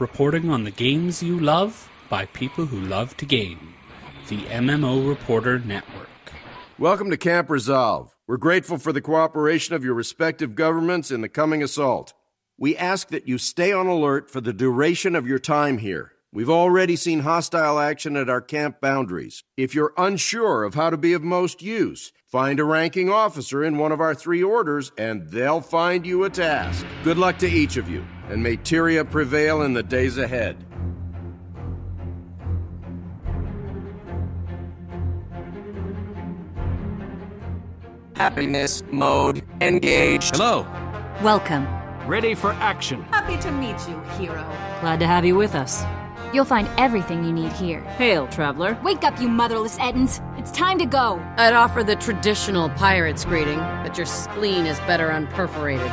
reporting on the games you love by people who love to game. The MMO Reporter Network. Welcome to Camp Resolve. We're grateful for the cooperation of your respective governments in the coming assault. We ask that you stay on alert for the duration of your time here. We've already seen hostile action at our camp boundaries. If you're unsure of how to be of most use, find a ranking officer in one of our 3 orders, and they'll find you a task. Good luck to each of you, and may Tyria prevail in the days ahead. Happiness mode engaged. Hello. Welcome. Ready for action. Happy to meet you, hero. Glad to have you with us. You'll find everything you need here. Hail, traveler. Wake up, you motherless Ettins. It's time to go. I'd offer the traditional pirate's greeting, but your spleen is better unperforated.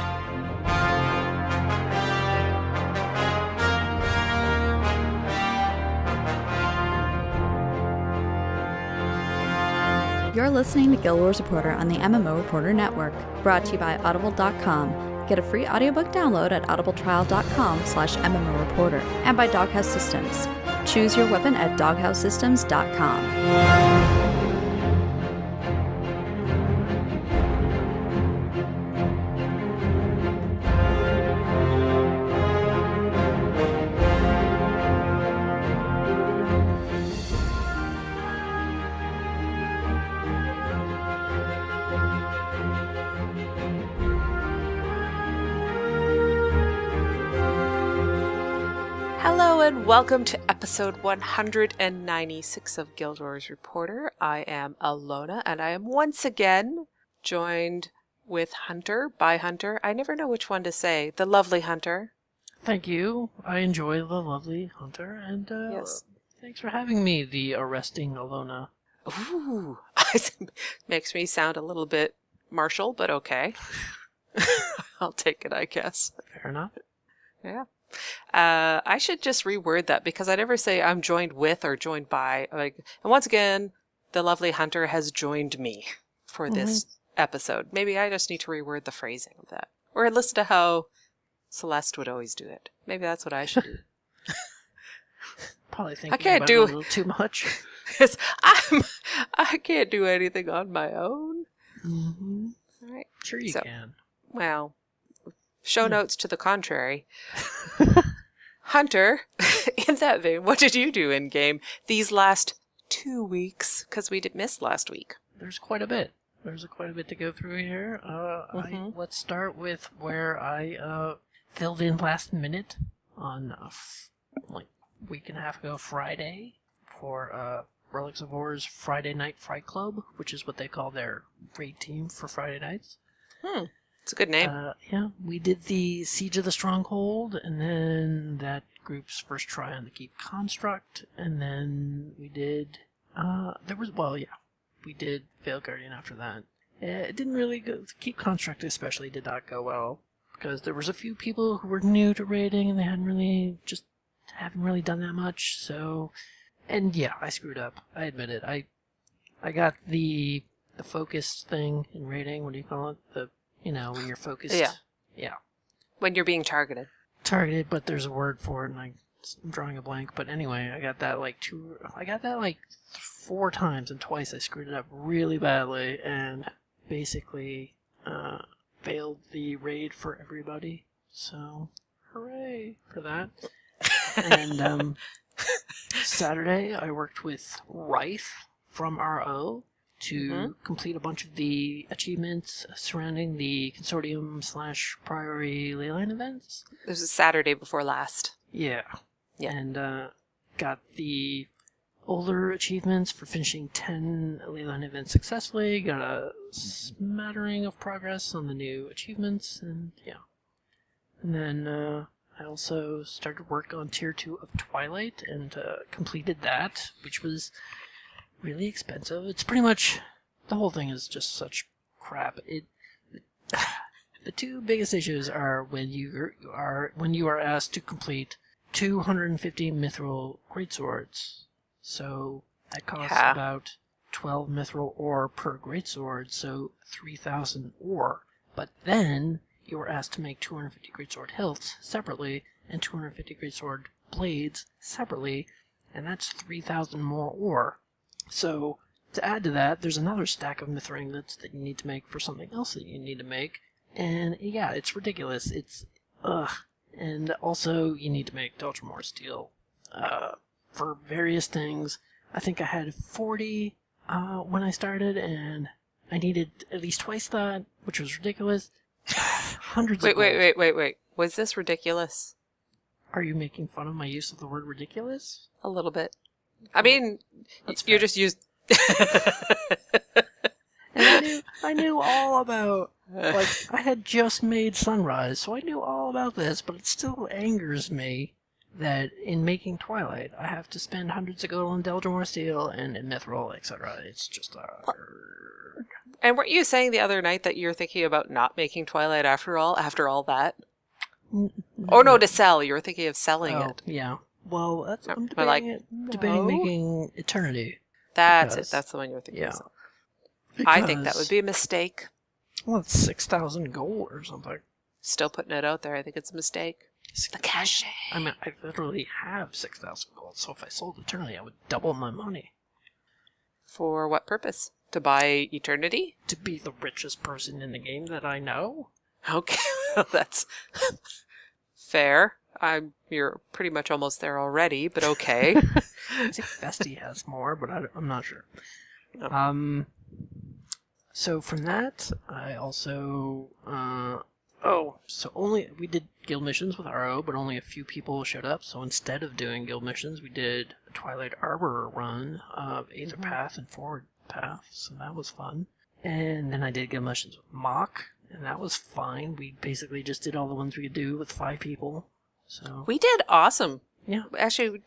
You're listening to Guild Wars Reporter on the MMO Reporter Network, brought to you by Audible.com. Get a free audiobook download at audibletrial.com/MMO Reporter, and by Doghouse Systems. Choose your weapon at doghousesystems.com. Hello and welcome to episode 196 of Guild Wars Reporter. I am Allona and I am once again joined with Hunter, by Hunter. I never know which one to say. The lovely Hunter. Thank you. I enjoy the lovely Hunter, and yes. Thanks for having me, the arresting Allona. Ooh, makes me sound a little bit martial, but okay. I'll take it, I guess. Fair enough. Yeah. I should just reword that because I never say I'm joined with or joined by. And once again, the lovely Hunter has joined me for this episode. Maybe I just need to reword the phrasing of that. Or listen to how Celeste would always do it. Maybe that's what I should do. Probably thinking about it a little too much. Yes, I can't do anything on my own. Mm-hmm. All right. Sure you can. Well, show notes to the contrary. Hunter, in that vein, what did you do in game these last 2 weeks? Because we did miss last week. There's quite a bit. There's quite a bit to go through here. Let's start with where I filled in last minute on like a week and a half ago Friday for Relics of War's Friday Night Fright Club, which is what they call their raid team for Friday nights. It's a good name. Yeah, we did the Siege of the Stronghold, and then that group's first try on the Keep Construct, and then we did, we did Veil Guardian after that. It didn't really go, Keep Construct especially did not go well, because there was a few people who were new to raiding, and they haven't really done that much, so, and yeah, I screwed up, I admit it. I got the focus thing in raiding, what do you call it? When you're focused. Yeah. When you're being targeted. Targeted, but there's a word for it, and I'm drawing a blank. But anyway, I got that like 4 times, and twice I screwed it up really badly, and basically failed the raid for everybody. So, hooray for that. And Saturday, I worked with Rife from RO to complete a bunch of the achievements surrounding the Consortium/Priority Leyline events. This was Saturday before last. Yeah. And got the older achievements for finishing 10 Leyline events successfully. Got a smattering of progress on the new achievements, and yeah. And then I also started work on Tier 2 of Twilight and completed that, which was really expensive. It's pretty much, the whole thing is just such crap. The 2 biggest issues are when you are asked to complete 250 mithril greatswords. So that costs about 12 mithril ore per greatsword, so 3,000 ore. But then you are asked to make 250 greatsword hilts separately and 250 greatsword blades separately, and that's 3,000 more ore. So, to add to that, there's another stack of mithril ingots that you need to make for something else that you need to make. And yeah, it's ridiculous. It's, ugh. And also, you need to make Deltramore steel for various things. I think I had 40 when I started, and I needed at least twice that, which was ridiculous. Hundreds of gold. Wait. Was this ridiculous? Are you making fun of my use of the word ridiculous? A little bit. I mean, you're just used... And I knew all about, like, I had just made Sunrise, so I knew all about this, but it still angers me that in making Twilight, I have to spend hundreds of gold on Deltramore steel and mithril, etc. It's just And weren't you saying the other night that you're thinking about not making Twilight after all that? Or no, to sell. You were thinking of selling it. Yeah. Well, that's, I'm debating debating making Eternity. That's it. That's the one you're thinking of. I think that would be a mistake. Well, it's 6,000 gold or something. Still putting it out there. I think it's a mistake. The cash. I mean, I literally have 6,000 gold, so if I sold Eternity, I would double my money. For what purpose? To buy Eternity? To be the richest person in the game that I know. Okay, that's fair. You're pretty much almost there already, but okay. I think Festi has more, but I'm not sure. No. So from that, I also, we did guild missions with RO, but only a few people showed up, so instead of doing guild missions, we did a Twilight Arbor run of Aether Path and Forward Path, so that was fun. And then I did guild missions with Mock, and that was fine. We basically just did all the ones we could do with 5 people, so... We did awesome. Yeah. Actually,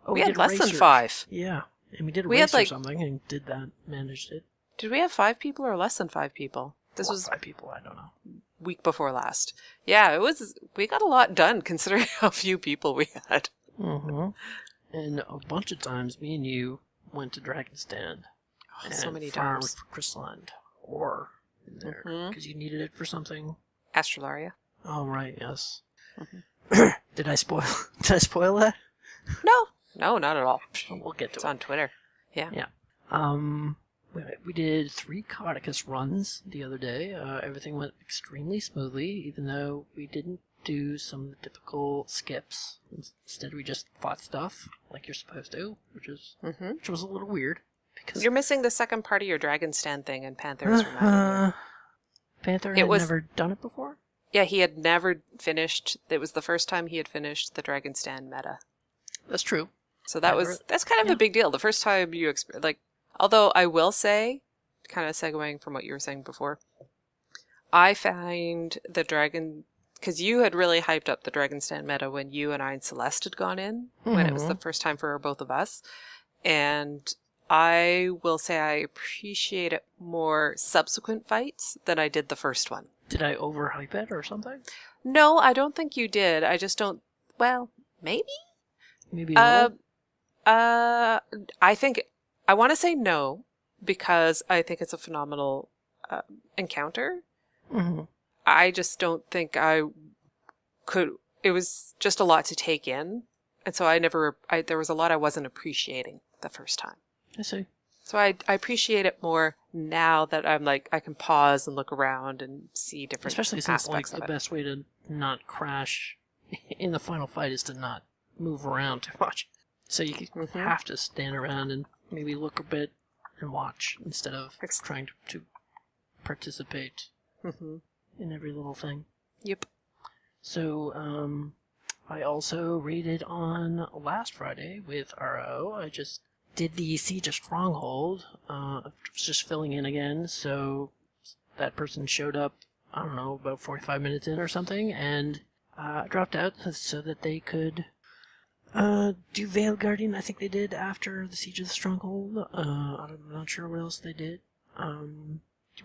we had less than 5. Yeah, and we did a race or something, and did that, managed it. Did we have 5 people or less than 5 people? This was 5 people, I don't know. Week before last. Yeah, we got a lot done considering how few people we had. Mm-hmm. And a bunch of times, me and you went to Dragon's Den. Oh, so many farmed times. For Crystalline ore in there, because you needed it for something. Astralaria. Oh, right, yes. Mm-hmm. Did I spoil that? No, not at all. We'll get to it. It's on Twitter. Yeah. We did 3 Codicus runs the other day. Everything went extremely smoothly, even though we didn't do some of the typical skips. Instead, we just fought stuff like you're supposed to, which was a little weird. Because you're missing the second part of your Dragon Stand thing, and Panther is reminding you. Panther had never done it before? Yeah, he had never finished. It was the first time he had finished the Dragon Stand meta. That's true. So that's kind of a big deal. The first time you although I will say, kind of segueing from what you were saying before, I find the Dragon, because you had really hyped up the Dragon Stand meta when you and I and Celeste had gone in, when it was the first time for both of us. And I will say I appreciate it more subsequent fights than I did the first one. Did I overhype it or something? No, I don't think you did. I just don't, well, maybe? Maybe a little? I want to say no, because I think it's a phenomenal encounter. Mm-hmm. I just don't think I could. It was just a lot to take in, and so there was a lot I wasn't appreciating the first time. I see. So I appreciate it more now that I'm like, I can pause and look around and see different Especially since aspects the of best way to not crash in the final fight is to not move around too much. So you have to stand around and maybe look a bit and watch instead of trying to participate in every little thing. Yep. So, I also raided on last Friday with RO. I just did the Siege of Stronghold. I was just filling in again, so that person showed up, I don't know, about 45 minutes in or something, and dropped out so that they could do Veil Guardian. I think they did after the Siege of the Stronghold. I'm not sure what else they did.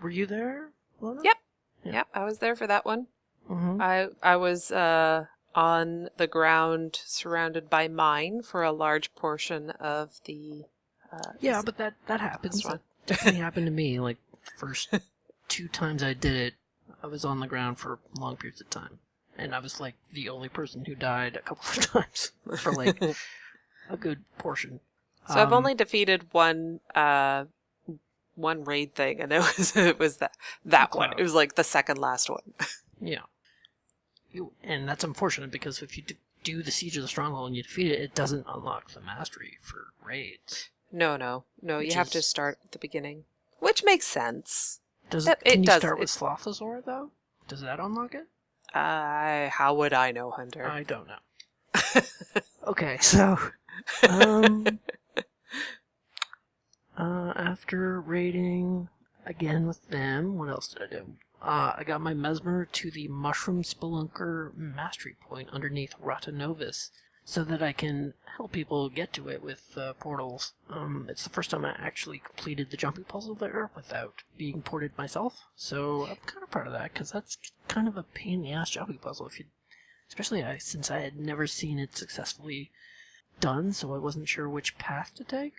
Were you there, Allona? Yep, I was there for that one. Mm-hmm. I was on the ground surrounded by mine for a large portion of the... yeah, but that happens. That definitely happened to me. Like, the first 2 times I did it, I was on the ground for long periods of time. and I was like the only person who died a couple of times for like a good portion. So I've only defeated one raid thing, and it was that one. It was like the second last one. Yeah. And that's unfortunate because if you do the Siege of the Stronghold and you defeat it, it doesn't unlock the mastery for raids. No. You have to start at the beginning, which makes sense. Can you start with Slothazor, though? Does that unlock it? How would I know, Hunter? I don't know. Okay, so after raiding again with them, what else did I do? I got my Mesmer to the Mushroom Spelunker Mastery Point underneath Rata Novus, so that I can help people get to it with portals. It's the first time I actually completed the jumping puzzle there without being ported myself, so I'm kind of proud of that, because that's kind of a pain in the ass jumping puzzle, especially since I had never seen it successfully done, so I wasn't sure which path to take.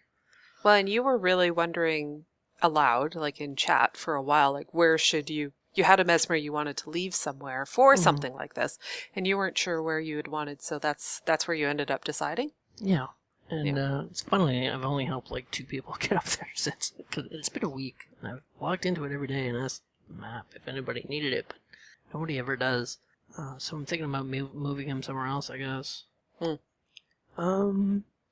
Well, and you were really wondering aloud, like in chat for a while, like where should you had a Mesmer you wanted to leave somewhere for something like this, and you weren't sure where you had wanted, so that's where you ended up deciding? Yeah. And it's funny, I've only helped like 2 people get up there since, because it's been a week, and I've logged into it every day and asked the map if anybody needed it, but nobody ever does. So I'm thinking about moving him somewhere else, I guess.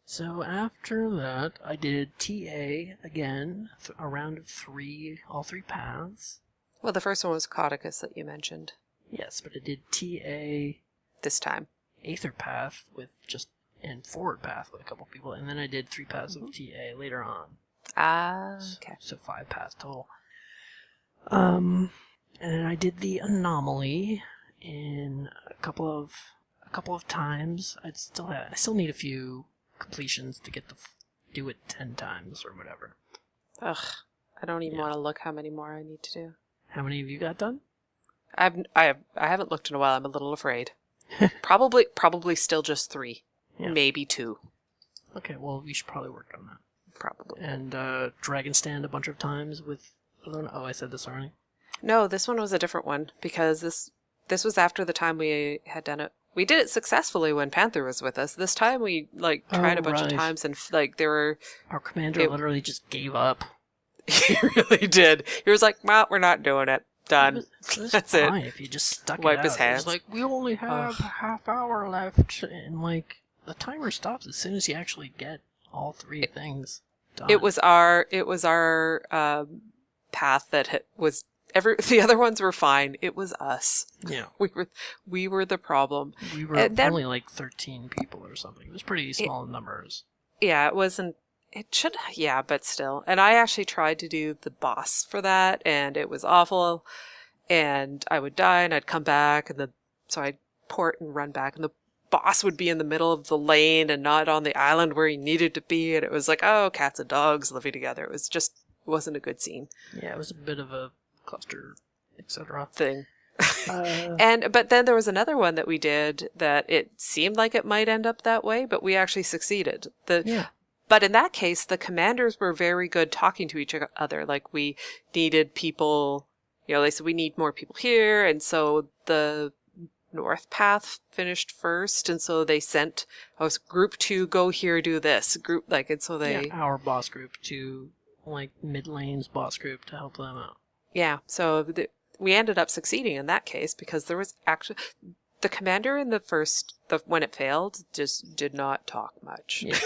So after that, I did TA again, a round of 3, all 3 paths. Well, the first one was Cauticus that you mentioned. Yes, but I did TA this time. Aether path and forward path with a couple people, and then I did 3 paths of TA later on. Okay. So 5 paths total. And I did the Anomaly in a couple of times. I still need a few completions to get do it 10 times or whatever. Ugh, I don't even want to look how many more I need to do. How many have you got done? I haven't looked in a while. I'm a little afraid. Probably still just 3, maybe 2. Okay, well we should probably work on that. Probably. And Dragon Stand a bunch of times with Allona. Oh, I said this already. No, this one was a different one because this was after the time we had done it. We did it successfully when Panther was with us. This time we tried a bunch of times and there were... Our commander literally just gave up. He really did. He was like, well, we're not doing it. Done. That's fine it. If you just stuck Wipe it out. his hands. It was like, we only have half hour left. And the timer stops as soon as you actually get all 3 things done. It was our path that was... the other ones were fine. It was us. Yeah. We were the problem. We were only like 13 people or something. It was pretty small numbers. Yeah, it wasn't... It should... Yeah, but still. And I actually tried to do the boss for that, and it was awful. And I would die, and I'd come back, so I'd port and run back, and the boss would be in the middle of the lane and not on the island where he needed to be, and it was like, oh, cats and dogs living together. It wasn't a good scene. Yeah, it was a bit of a cluster, etc. thing. But then there was another one that we did that it seemed like it might end up that way, but we actually succeeded. But in that case, the commanders were very good talking to each other. Like, we needed people, they said we need more people here, and so the North Path finished first, and so they sent us group 2, go here, do this and so they our boss group to mid lane's boss group to help them out. Yeah, so we ended up succeeding in that case because there was actually... The commander in when it failed, just did not talk much. Yeah.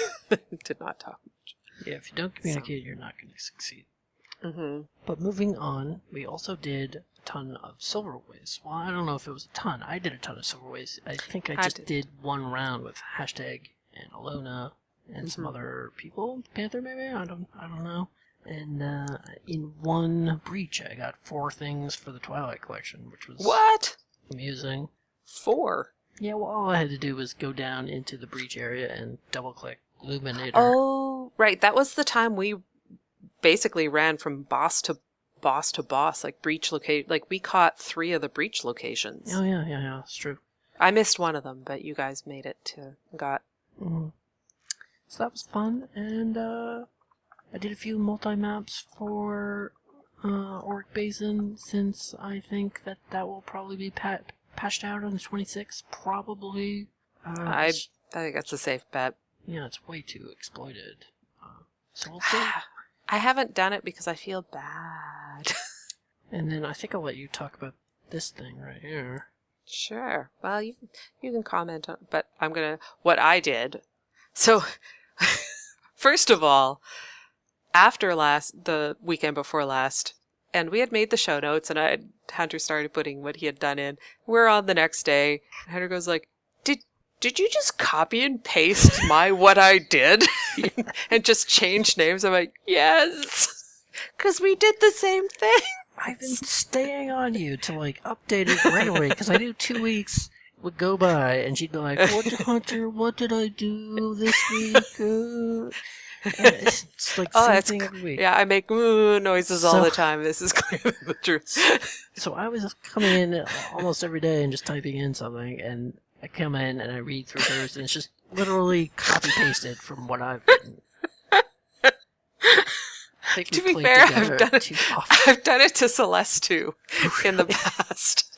Did not talk much. Yeah, if you don't communicate, you're not going to succeed. Mm-hmm. But moving on, we also did a ton of Silverways. Well, I don't know if it was a ton. I did a ton of Silverways. I think I just did 1 round with Hashtag and Allona and some other people. Panther, maybe? I don't know. And in 1 breach, I got 4 things for the Twilight Collection, which was... What? Amusing. 4? Yeah, well, all I had to do was go down into the breach area and double-click Luminator. Oh, right. That was the time we basically ran from boss to boss, like breach location. Like, we caught 3 of the breach locations. Oh, yeah, it's true. I missed one of them, but you guys made it to... Mm-hmm. So that was fun, and I did a few multi-maps for Auric Basin, since I think that will probably be patched out on the 26th? Probably. I think that's a safe bet. Yeah, it's way too exploited. So we'll see. I haven't done it because I feel bad. And then I think I'll let you talk about this thing right here. Sure. Well, you can comment on, but I'm gonna what I did. So, first of all, after the weekend before last, and we had made the show notes, and Hunter started putting what he had done in. We're on the next day, and Hunter goes like, Did you just copy and paste what I did and just change names? I'm like, yes, because we did the same thing. I've been staying on you to like update it regularly because I knew 2 weeks would go by and she'd be like, Hunter, what did I do this week? It's like the same thing every week. Yeah, I make noises all the time. This is clearly the truth. So I was coming in almost every day and just typing in something, and I come in and I read through hers, and it's just literally copy-pasted from what I've written. To be fair, I've done it to Celeste too in the past.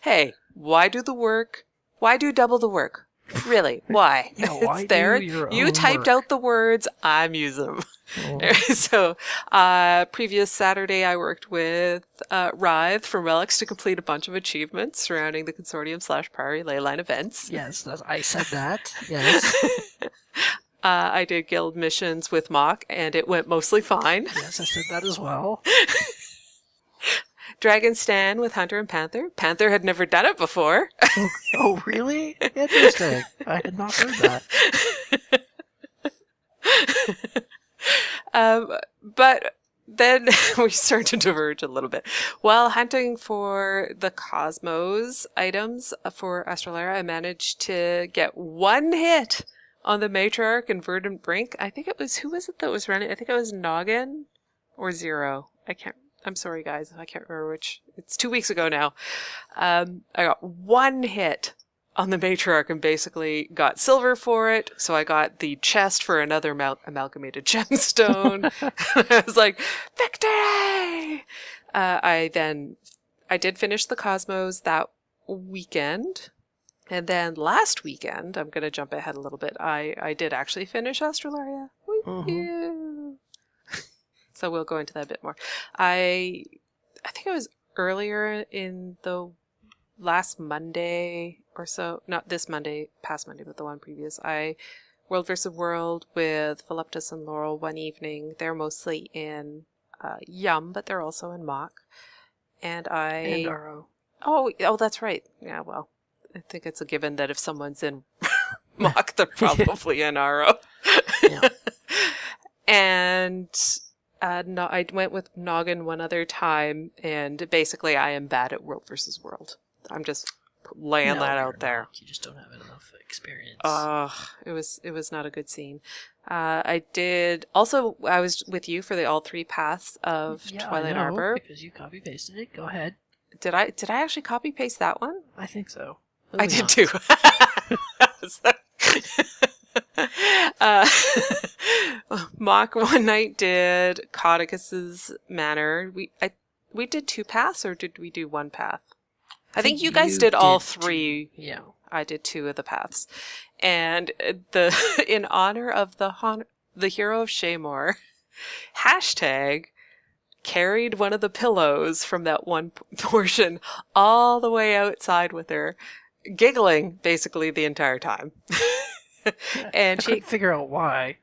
Hey, why do the work? Why do double the work? Really? Why? Yeah, why it's there. You typed out the words. I'm using them. Oh. So, previous Saturday, I worked with Writhe from Relics to complete a bunch of achievements surrounding the Consortium/Priority Leyline events. Yes, I said that. Yes. I did guild missions with Mock, and it went mostly fine. Yes, I said that as well. Dragon Stand with Hunter and Panther. Panther had never done it before. Oh, really? Interesting. I had not heard that. But then we start to diverge a little bit. While hunting for the Cosmos items for Astrolaria, I managed to get one hit on the Matriarch and Verdant Brink. I think it was, who was it that was running? I think it was Noggin or Zero. I'm sorry, guys. I can't remember which. It's 2 weeks ago now. I got one hit on the Matriarch and basically got silver for it. So I got the chest for another amalgamated gemstone. I was like, victory! I did finish the Cosmos that weekend. And then last weekend, I'm going to jump ahead a little bit, I did actually finish Astrolaria. So we'll go into that a bit more. I think it was earlier in the last Monday or so, not this Monday, past Monday, but the one previous. World vs. World with Voluptus and Laurel one evening. They're mostly in Yum, but they're also in Mock. And Aro. Oh, that's right. Yeah, well, I think it's a given that if someone's in Mock, they're probably in Aro. Yeah. And I went with Noggin one other time, and basically I am bad at World vs. World. I'm just laying that out there. You just don't have enough experience. It was not a good scene. I was with you for the all three paths of Twilight Arbor. Because you copy pasted it. Go ahead. Did I actually copy paste that one? I think so. I did too. Mock one night did Caudicus's Manor. We did two paths, or did we do one path? I think you guys did all three. Yeah. I did two of the paths. And in honor of the hero of Shaymore, hashtag carried one of the pillows from that one portion all the way outside with her, giggling basically the entire time. And she couldn't figure out why.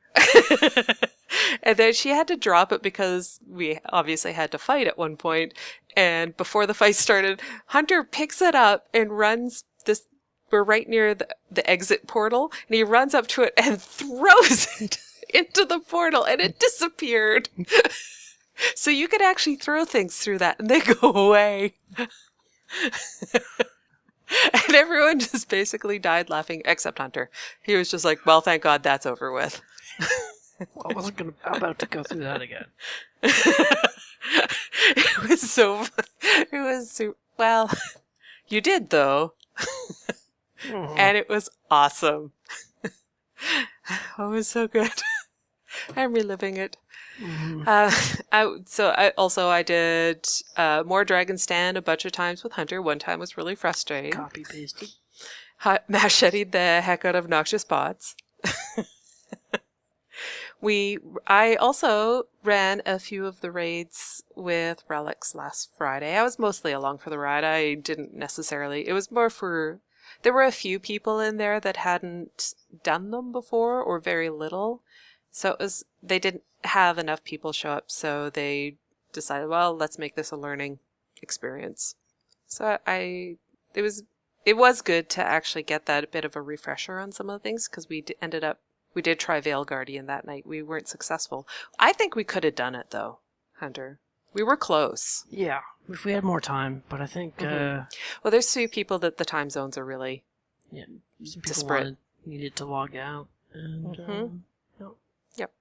And then she had to drop it because we obviously had to fight at one point. And before the fight started, Hunter picks it up and runs this. We're right near the exit portal, and he runs up to it and throws it into the portal, and it disappeared. So you could actually throw things through that, and they go away. And everyone just basically died laughing, except Hunter. He was just like, well, thank God that's over with. Well, I wasn't about to go through that again. It was so fun. It was well, you did though. And it was awesome. Oh, it was so good. I'm reliving it. I did more Dragon Stand a bunch of times with Hunter. One time was really frustrating. Copy pasted. Macheted the heck out of Noxious Pots. I also ran a few of the raids with Relics last Friday. I was mostly along for the ride. I didn't necessarily. It was more for. There were a few people in there that hadn't done them before, or very little. So they didn't have enough people show up, so they decided, well, let's make this a learning experience. So it was good to actually get that bit of a refresher on some of the things, because we did try Veil Guardian that night. We weren't successful. I think we could have done it though, Hunter. We were close. Yeah, if we had more time, but I think... Well, there's few people that the time zones are really disparate. Needed to log out. And, Yep.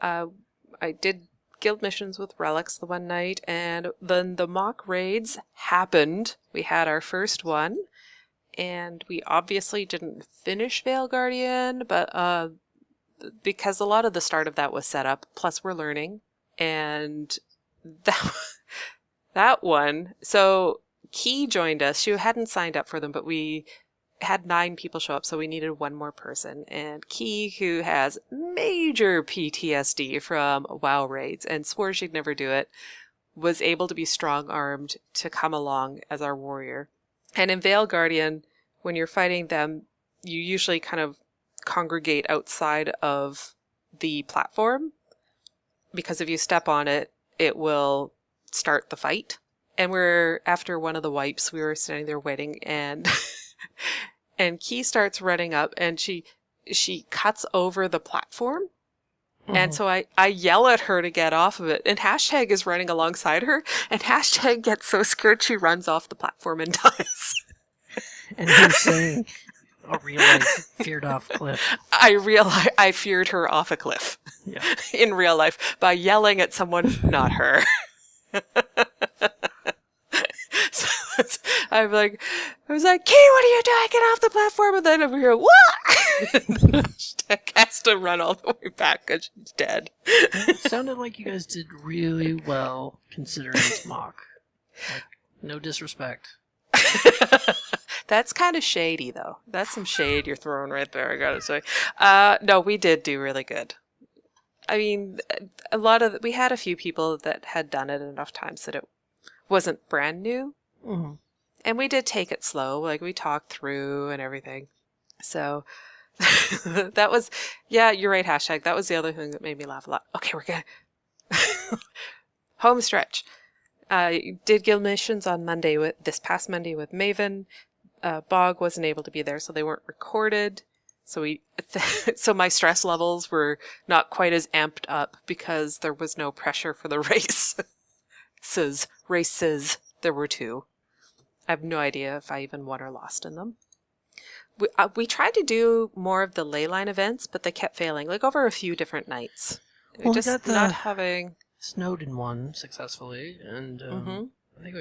I did guild missions with Relics the one night, and then the mock raids happened. We had our first one, and we obviously didn't finish Veil Guardian, but because a lot of the start of that was set up, plus we're learning, and that one, so Key joined us. She hadn't signed up for them, but we had 9 people show up, so we needed one more person. And Key, who has major PTSD from WoW raids and swore she'd never do it, was able to be strong-armed to come along as our warrior. And in Veil Guardian, when you're fighting them, you usually kind of congregate outside of the platform, because if you step on it, it will start the fight. And after one of the wipes, we were standing there waiting, and and Key starts running up, and she cuts over the platform. And so I yell at her to get off of it, and Hashtag is running alongside her, and Hashtag gets so scared she runs off the platform and dies. And he's saying, a real life feared off cliff. I feared her off a cliff. Yeah. In real life by yelling at someone, not her. So I was like, Key, what are you doing? Get off the platform! And then over here, what? Hashtag has to run all the way back because she's dead. It sounded like you guys did really well considering it's mock. Like, no disrespect. That's kind of shady, though. That's some shade you're throwing right there, I gotta say. No, we did do really good. I mean, we had a few people that had done it enough times that it wasn't brand new. Mm-hmm. And we did take it slow. Like, we talked through and everything. So that was, yeah, you're right, Hashtag. That was the other thing that made me laugh a lot. Okay, we're good. Home stretch. Did guild missions on this past Monday with Maven. Bog wasn't able to be there, so they weren't recorded. So so my stress levels were not quite as amped up because there was no pressure for the races. There were 2. I have no idea if I even won or lost in them. We tried to do more of the leyline events, but they kept failing, like over a few different nights. Well, just we got not having Snowden one successfully, and I think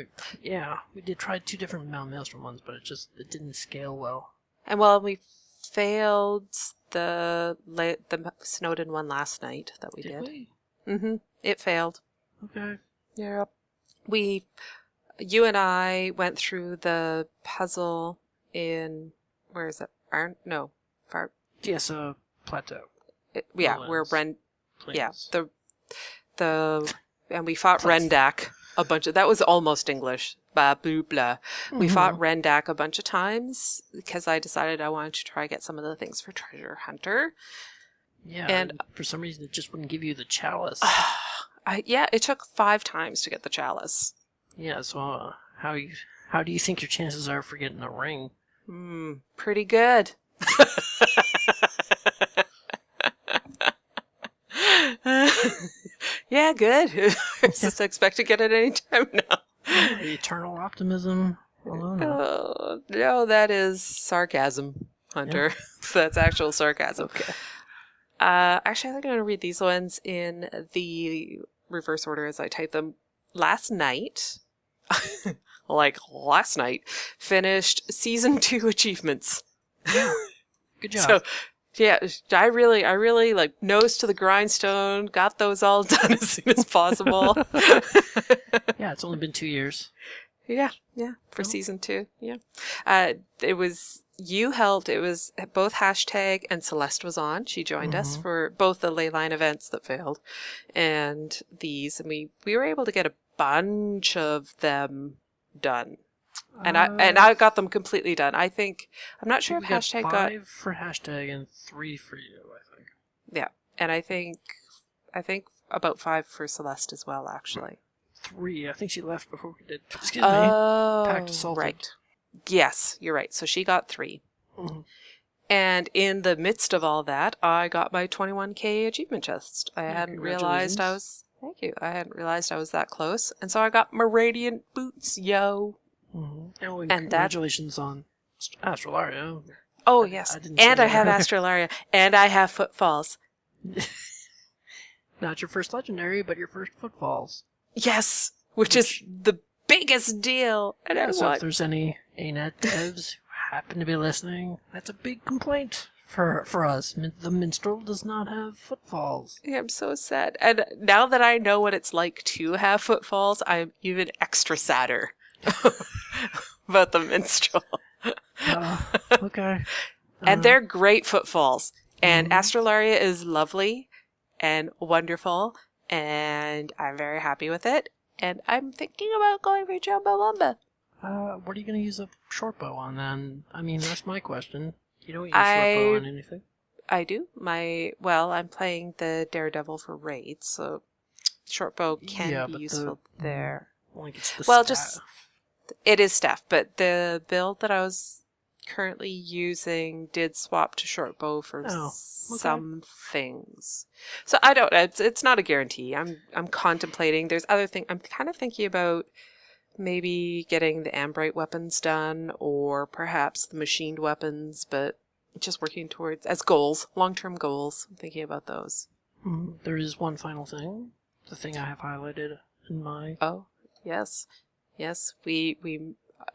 we did try 2 different Mount Maelstrom ones, but it didn't scale well. And we failed the Snowden one last night that we did. Mm-hmm. It failed. Okay. Yeah. You and I went through the puzzle in, where is it? Plateau. Where Plains. and we fought Rendak a bunch of, that was almost English. Blah, blah, blah. We fought Rendak a bunch of times because I decided I wanted to try get some of the things for Treasure Hunter. Yeah, and for some reason it just wouldn't give you the chalice. It took 5 times to get the chalice. Yeah, so how do you think your chances are for getting a ring? Pretty good. Yeah, good. I just expect to get it any time now. The eternal optimism. Allona. No, that is sarcasm, Hunter. Yeah. That's actual sarcasm. Okay. Actually, I'm going to read these ones in the reverse order as I type them. Last night, finished Season 2 achievements. Good job. So, Yeah, I really like nose to the grindstone, got those all done as soon as possible. Yeah, it's only been 2 years. Yeah, for season 2. Yeah. It was, you helped, it was both hashtag and Celeste was on. She joined us for both the Leyline events that failed and these, and we were able to get a bunch of them done. And I got them completely done. I'm not sure if we got hashtag 5 for hashtag and 3 for you, I think. Yeah, and I think about 5 for Celeste as well, actually. 3. I think she left before we did. Packed Assaulted. right. Yes, you're right. So she got 3. Mm-hmm. And in the midst of all that, I got my 21K achievement chest. I hadn't realized I was. Thank you. I hadn't realized I was that close, and so I got my radiant boots, yo. Oh, and congratulations on Astralaria. Oh yes, and I have Astralaria, and I have footfalls. Not your first legendary, but your first footfalls. Yes, which is the biggest deal. And yeah, so if there's any ANET devs who happen to be listening, that's a big complaint for us. The minstrel does not have footfalls. Yeah, I'm so sad. And now that I know what it's like to have footfalls, I'm even extra sadder about the minstrel. Okay. And they're great footfalls. And Astralaria is lovely and wonderful, and I'm very happy with it. And I'm thinking about going for Chumbawamba. What are you going to use a short bow on then? I mean, that's my question. You don't use short bow on anything? I do. I'm playing the Daredevil for raids, so short bow can be useful there. Like it's the staff. Just it is staff, but the build that I was currently using did swap to short bow for some things. So I don't. It's not a guarantee. I'm contemplating. There's other things. I'm kind of thinking about maybe getting the Ambrite weapons done, or perhaps the machined weapons, but just working towards as goals, long-term goals. I'm thinking about those. There is one final thing. The thing I have highlighted in my. Oh yes.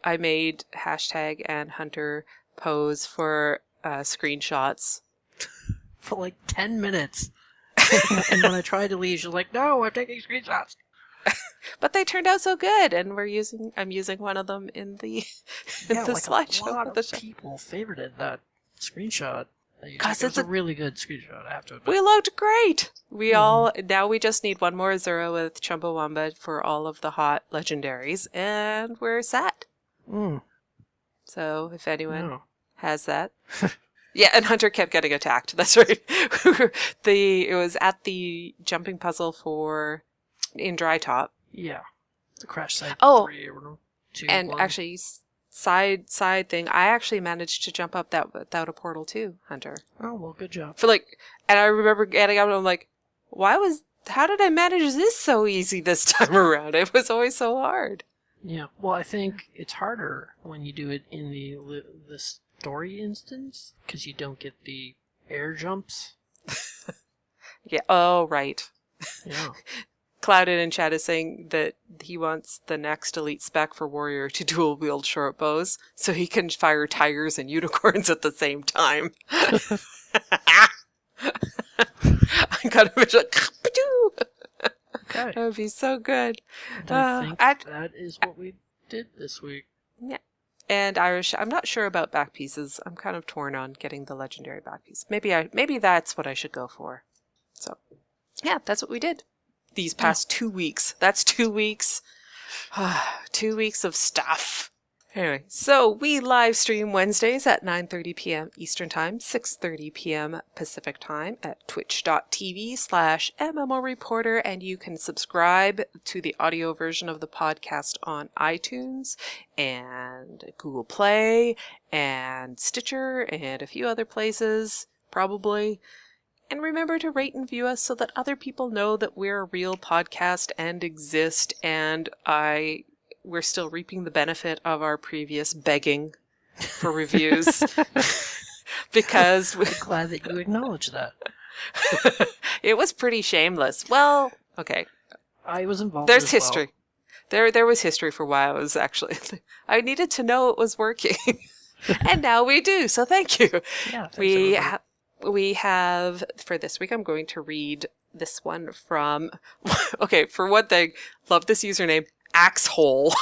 I made hashtag and Hunter pose for screenshots for like 10 minutes. And when I tried to leave, she's like, "No, I'm taking screenshots." But they turned out so good, and I'm using one of them in the slideshow. A lot of people favorited that screenshot. Because it's a really good screenshot, I have to admit. We looked great. Now we just need one more Azura with Chumbawamba for all of the hot legendaries, and we're set. So if anyone has that. Yeah, and Hunter kept getting attacked. That's right. It was at the jumping puzzle in Dry Top. Yeah. The crash site 3 or 2. And 1. actually, side thing, I actually managed to jump up that without a portal too, Hunter. Oh, well, good job. And I remember getting up and I'm like, how did I manage this so easy this time around? It was always so hard. Yeah, well, I think it's harder when you do it in the story instance, because you don't get the air jumps. Yeah, oh, right. Yeah. Clouded in chat is saying that he wants the next elite spec for Warrior to dual wield short bows so he can fire tigers and unicorns at the same time. I got a vision. Okay. That would be so good. I think that is what we did this week. Yeah. And Irish, I'm not sure about back pieces. I'm kind of torn on getting the legendary back piece. Maybe that's what I should go for. So, yeah, that's what we did. These past 2 weeks. That's 2 weeks. 2 weeks of stuff. Anyway, so we live stream Wednesdays at 9:30 p.m. Eastern Time, 6:30 p.m. Pacific Time at twitch.tv/MMO Reporter, and you can subscribe to the audio version of the podcast on iTunes and Google Play and Stitcher and a few other places, probably. And remember to rate and view us so that other people know that we're a real podcast and exist, and we're still reaping the benefit of our previous begging for reviews. Because I'm glad that you acknowledge that. It was pretty shameless. Well, okay. I was involved. There's history. There was history for why I was actually. I needed to know it was working. And now we do, so thank you. Yeah, we have, for this week, I'm going to read this one from, okay, for one thing, love this username, Axehole.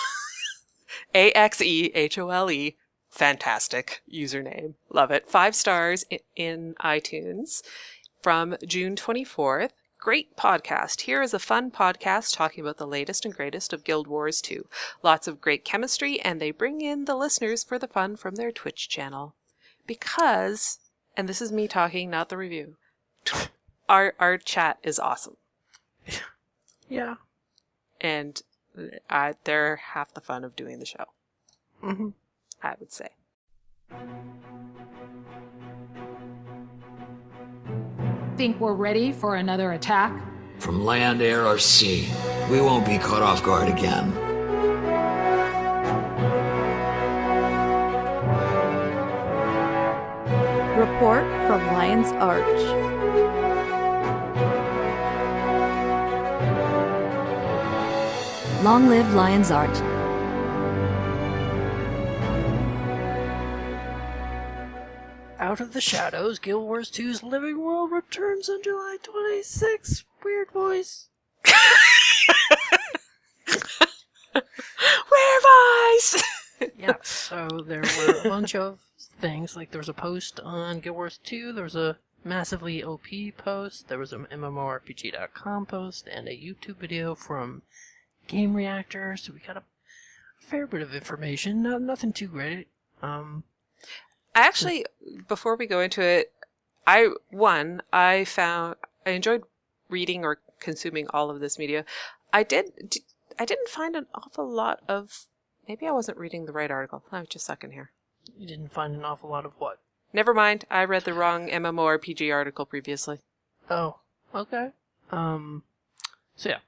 Axehole. Fantastic username. Love it. 5 stars in iTunes from June 24th. Great podcast. Here is a fun podcast talking about the latest and greatest of Guild Wars 2. Lots of great chemistry, and they bring in the listeners for the fun from their Twitch channel. Because, and this is me talking, not the review, our chat is awesome. Yeah. And they're half the fun of doing the show. Mm-hmm. I would say. Think we're ready for another attack? From land, air, or sea, we won't be caught off guard again. Report from Lion's Arch. Long live Lion's Arch. Out of the Shadows, Guild Wars 2's Living World returns on July 26th. Weird voice. Weird voice! Yeah, so there were a bunch of things. Like, there was a post on Guild Wars 2, there was a massively OP post, there was an MMORPG.com post, and a YouTube video from Game Reactor, so we got a fair bit of information. Nothing too great. Actually, before we go into it, I enjoyed reading or consuming all of this media. I didn't find an awful lot of, maybe I wasn't reading the right article. Let me just suck in here. You didn't find an awful lot of what? Never mind, I read the wrong MMORPG article previously. Oh, okay. So yeah.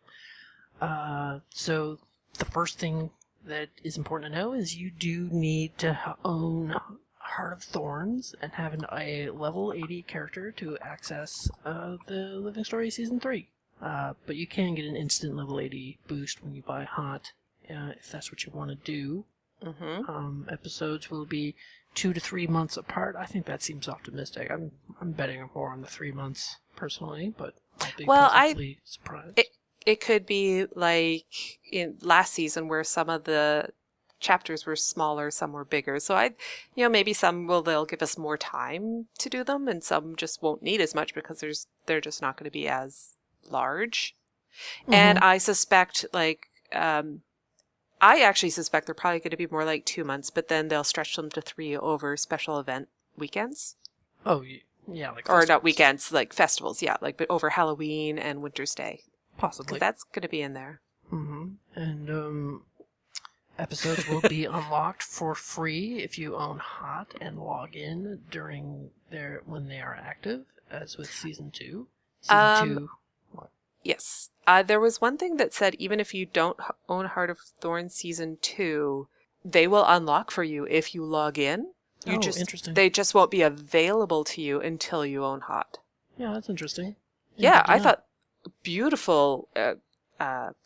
So the first thing that is important to know is you do need to own Heart of Thorns and have a level 80 character to access the Living Story Season 3. But you can get an instant level 80 boost when you buy Hot, if that's what you want to do. Mm-hmm. Episodes will be 2 to 3 months apart. I think that seems optimistic. I'm betting more on the 3 months personally, but I'll be pleasantly surprised. It could be like in last season where some of the chapters were smaller, some were bigger. So maybe they'll give us more time to do them, and some just won't need as much because they're just not going to be as large. Mm-hmm. And I suspect I actually suspect they're probably going to be more like 2 months, but then they'll stretch them to 3 over special event weekends. Oh, yeah, like festivals. Or not weekends, like festivals, yeah, but over Halloween and Winter's Day. Possibly. Because that's going to be in there. Mm-hmm. And episodes will be unlocked for free if you own Hot and log in when they are active, as with Season 2. Season 2... What? Yes. There was one thing that said even if you don't own Heart of Thorns Season 2, they will unlock for you if you log in. Interesting. They just won't be available to you until you own Hot. Yeah, that's interesting. Yeah, I thought beautiful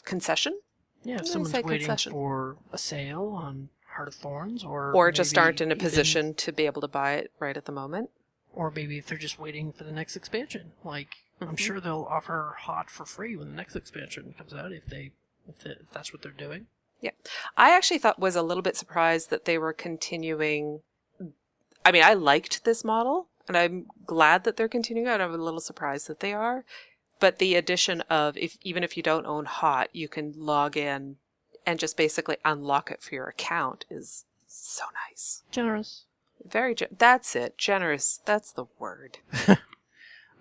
concession. Yeah, if someone's waiting for a sale on Heart of Thorns, or just aren't in a position to be able to buy it right at the moment. Or maybe if they're just waiting for the next expansion. Like, mm-hmm. I'm sure they'll offer Hot for free when the next expansion comes out if that's what they're doing. Yeah. I actually was a little bit surprised that they were continuing. I mean, I liked this model, and I'm glad that they're continuing it. I'm a little surprised that they are. But the addition of, even if you don't own Hot, you can log in and just basically unlock it for your account is so nice. Generous. That's it. Generous. That's the word.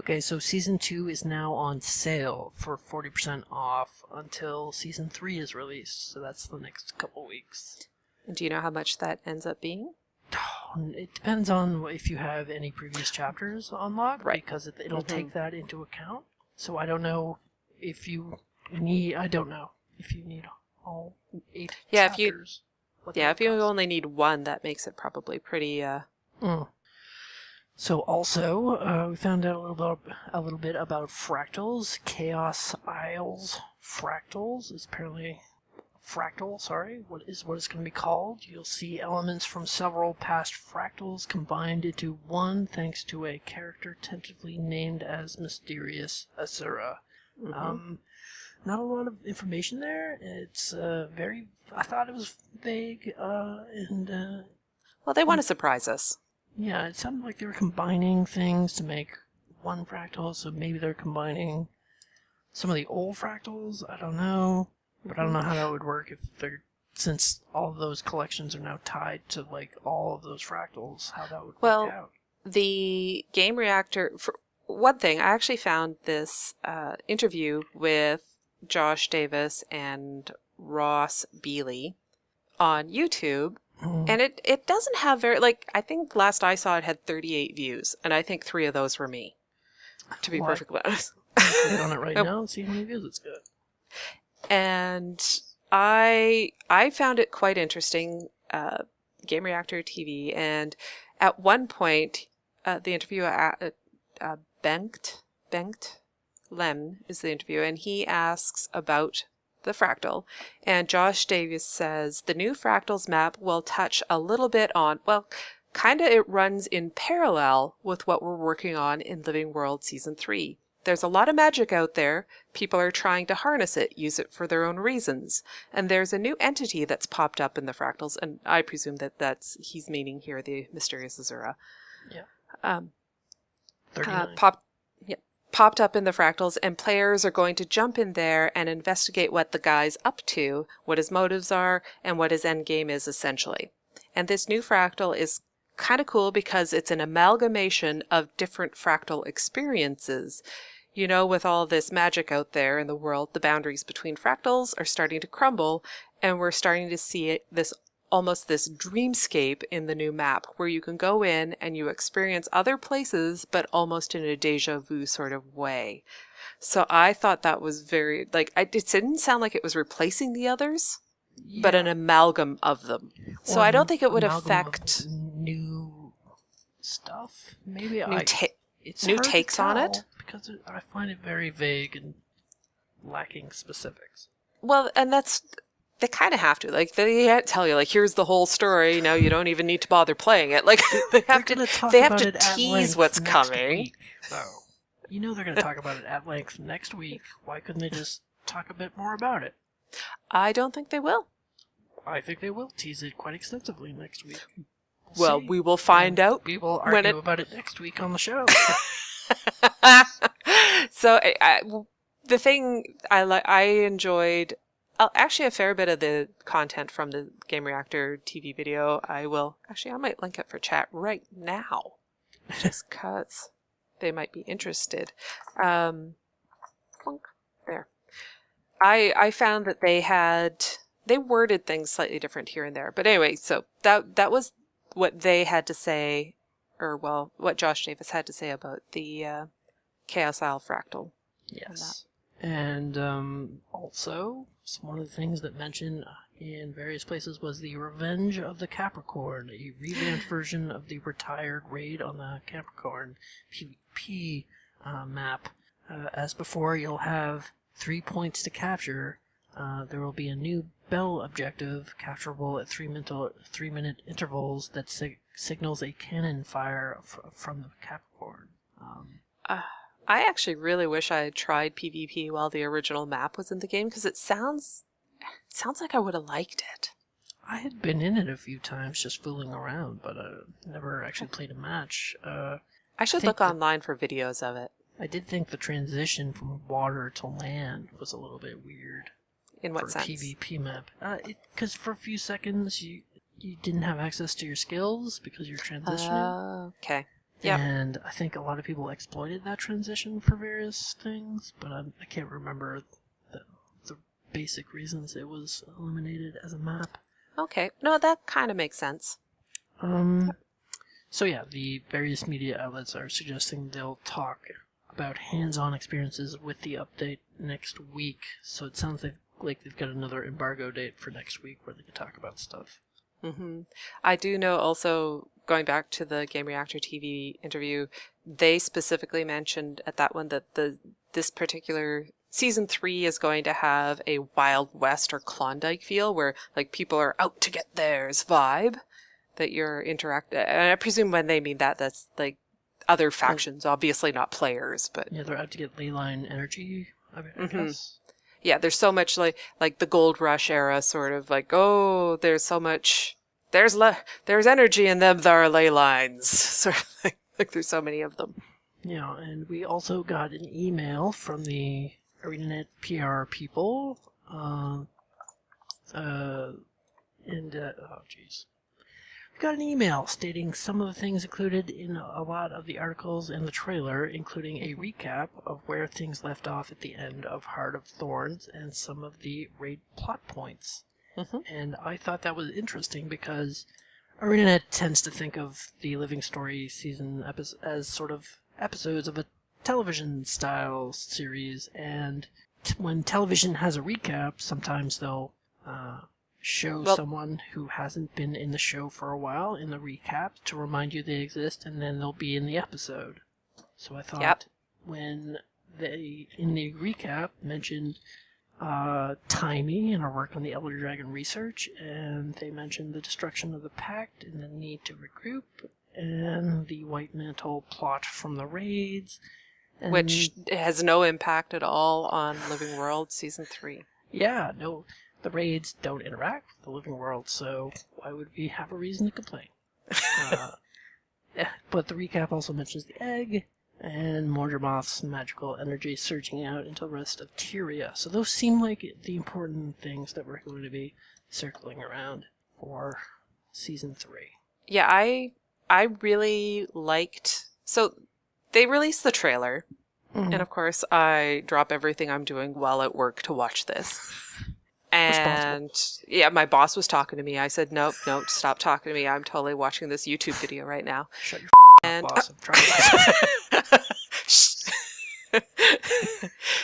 Okay, so Season 2 is now on sale for 40% off until Season 3 is released. So that's the next couple weeks. And do you know how much that ends up being? It depends on if you have any previous chapters unlocked, right? Because it'll take that into account. So I don't know if you need. I don't know if you need all 8 chapters. If you only need 1, that makes it probably pretty. So also, we found out a little bit about fractals. Chaos Isles fractals is apparently fractal, what it's going to be called. You'll see elements from several past fractals combined into one thanks to a character tentatively named as Mysterious Azura. Not a lot of information there. It's I thought it was vague, and... well, they want to surprise us. Yeah, it sounded like they were combining things to make one fractal, so maybe they're combining some of the old fractals. I don't know, but I don't know how that would work since all of those collections are now tied to like all of those fractals. How that would work out? The Game Reactor. For one thing, I actually found this interview with Josh Davis and Ross Bealey on YouTube. And it doesn't have I think last I saw it had 38 views, and I think 3 of those were me, to be perfectly honest. Click on it right now and see how many views it's got. And I found it quite interesting, Game Reactor TV, and at one point, the interviewer, Bengt Lem is the interviewer, and he asks about the fractal, and Josh Davis says the new fractals map will touch a little bit on, it runs in parallel with what we're working on in Living World Season 3. There's a lot of magic out there. People are trying to harness it, use it for their own reasons. And there's a new entity that's popped up in the fractals, and I presume he's meaning here the Mysterious Azura. Yeah. Popped up in the fractals, and players are going to jump in there and investigate what the guy's up to, what his motives are, and what his end game is essentially. And this new fractal is kind of cool because it's an amalgamation of different fractal experiences. You know, with all this magic out there in the world, the boundaries between fractals are starting to crumble, and we're starting to see almost this dreamscape in the new map where you can go in and you experience other places, but almost in a deja vu sort of way. So I thought that was very, it didn't sound like it was replacing the others, but an amalgam of them. So I don't think it would affect new stuff. Maybe new takes on it, because I find it very vague and lacking specifics. Well, and they kind of have to. They can't tell you, here's the whole story. Now you don't even need to bother playing it. They have to tease what's coming. Week, though. You know they're going to talk about it at length next week. Why couldn't they just talk a bit more about it? I don't think they will. I think they will tease it quite extensively next week. We will find out. We will argue about it next week on the show. So the thing I enjoyed. Actually, a fair bit of the content from the Game Reactor TV video, I might link it for chat right now, just because they might be interested. There. I found that they worded things slightly different here and there. But anyway, so that was what they had to say, what Josh Davis had to say about the Chaos Isle Fractal. Yes. And also, one of the things that mentioned in various places was the Revenge of the Capricorn, a revamped version of the retired raid on the Capricorn PvP map. As before, you'll have 3 points to capture. There will be a new bell objective, capturable at 3-minute intervals, that signals a cannon fire from the Capricorn. I actually really wish I had tried PvP while the original map was in the game, because it sounds like I would have liked it. I had been in it a few times just fooling around, but never actually played a match. I should look online for videos of it. I did think the transition from water to land was a little bit weird. In what sense? For a PvP map. Because for a few seconds you didn't have access to your skills because you're transitioning. Okay. Yep. And I think a lot of people exploited that transition for various things, but I can't remember the basic reasons it was eliminated as a map. Okay. No, that kind of makes sense. So yeah, the various media outlets are suggesting they'll talk about hands-on experiences with the update next week. So it sounds like they've got another embargo date for next week where they can talk about stuff. Mm-hmm. I do know also, going back to the Game Reactor TV interview, they specifically mentioned at that one that this particular Season 3 is going to have a Wild West or Klondike feel where like people are out to get theirs vibe that you're and I presume when they mean that, that's like other factions, obviously not players, but yeah, they're out to get ley line energy, I guess. Yeah, there's so much like the Gold Rush era sort of like, oh, there's so much, there's energy in them, there are ley lines. Sort of like there's so many of them. Yeah, and we also got an email from the ArenaNet PR people, oh geez. We got an email stating some of the things included in a lot of the articles in the trailer, including a recap of where things left off at the end of Heart of Thorns and some of the raid plot points. And I thought that was interesting because ArenaNet tends to think of the Living Story season as sort of episodes of a television-style series, and when television has a recap, sometimes they'll show someone who hasn't been in the show for a while in the recap to remind you they exist, and then they'll be in the episode. So I thought when they, in the recap, mentioned Timey and her work on the Elder Dragon research, and they mentioned the destruction of the Pact and the need to regroup, and the White Mantle plot from the raids. Which has no impact at all on Living World Season 3. Yeah, no. The raids don't interact with the living world, so why would we have a reason to complain? But the recap also mentions the egg and Mordramoth's magical energy surging out into the rest of Tyria. So those seem like the important things that we're going to be circling around for Season 3. Yeah, I really liked... So they released the trailer, and of course I drop everything I'm doing while at work to watch this. And yeah, my boss was talking to me. I said, nope, stop talking to me. I'm totally watching this YouTube video right now. Shut your and boss. I'm trying to...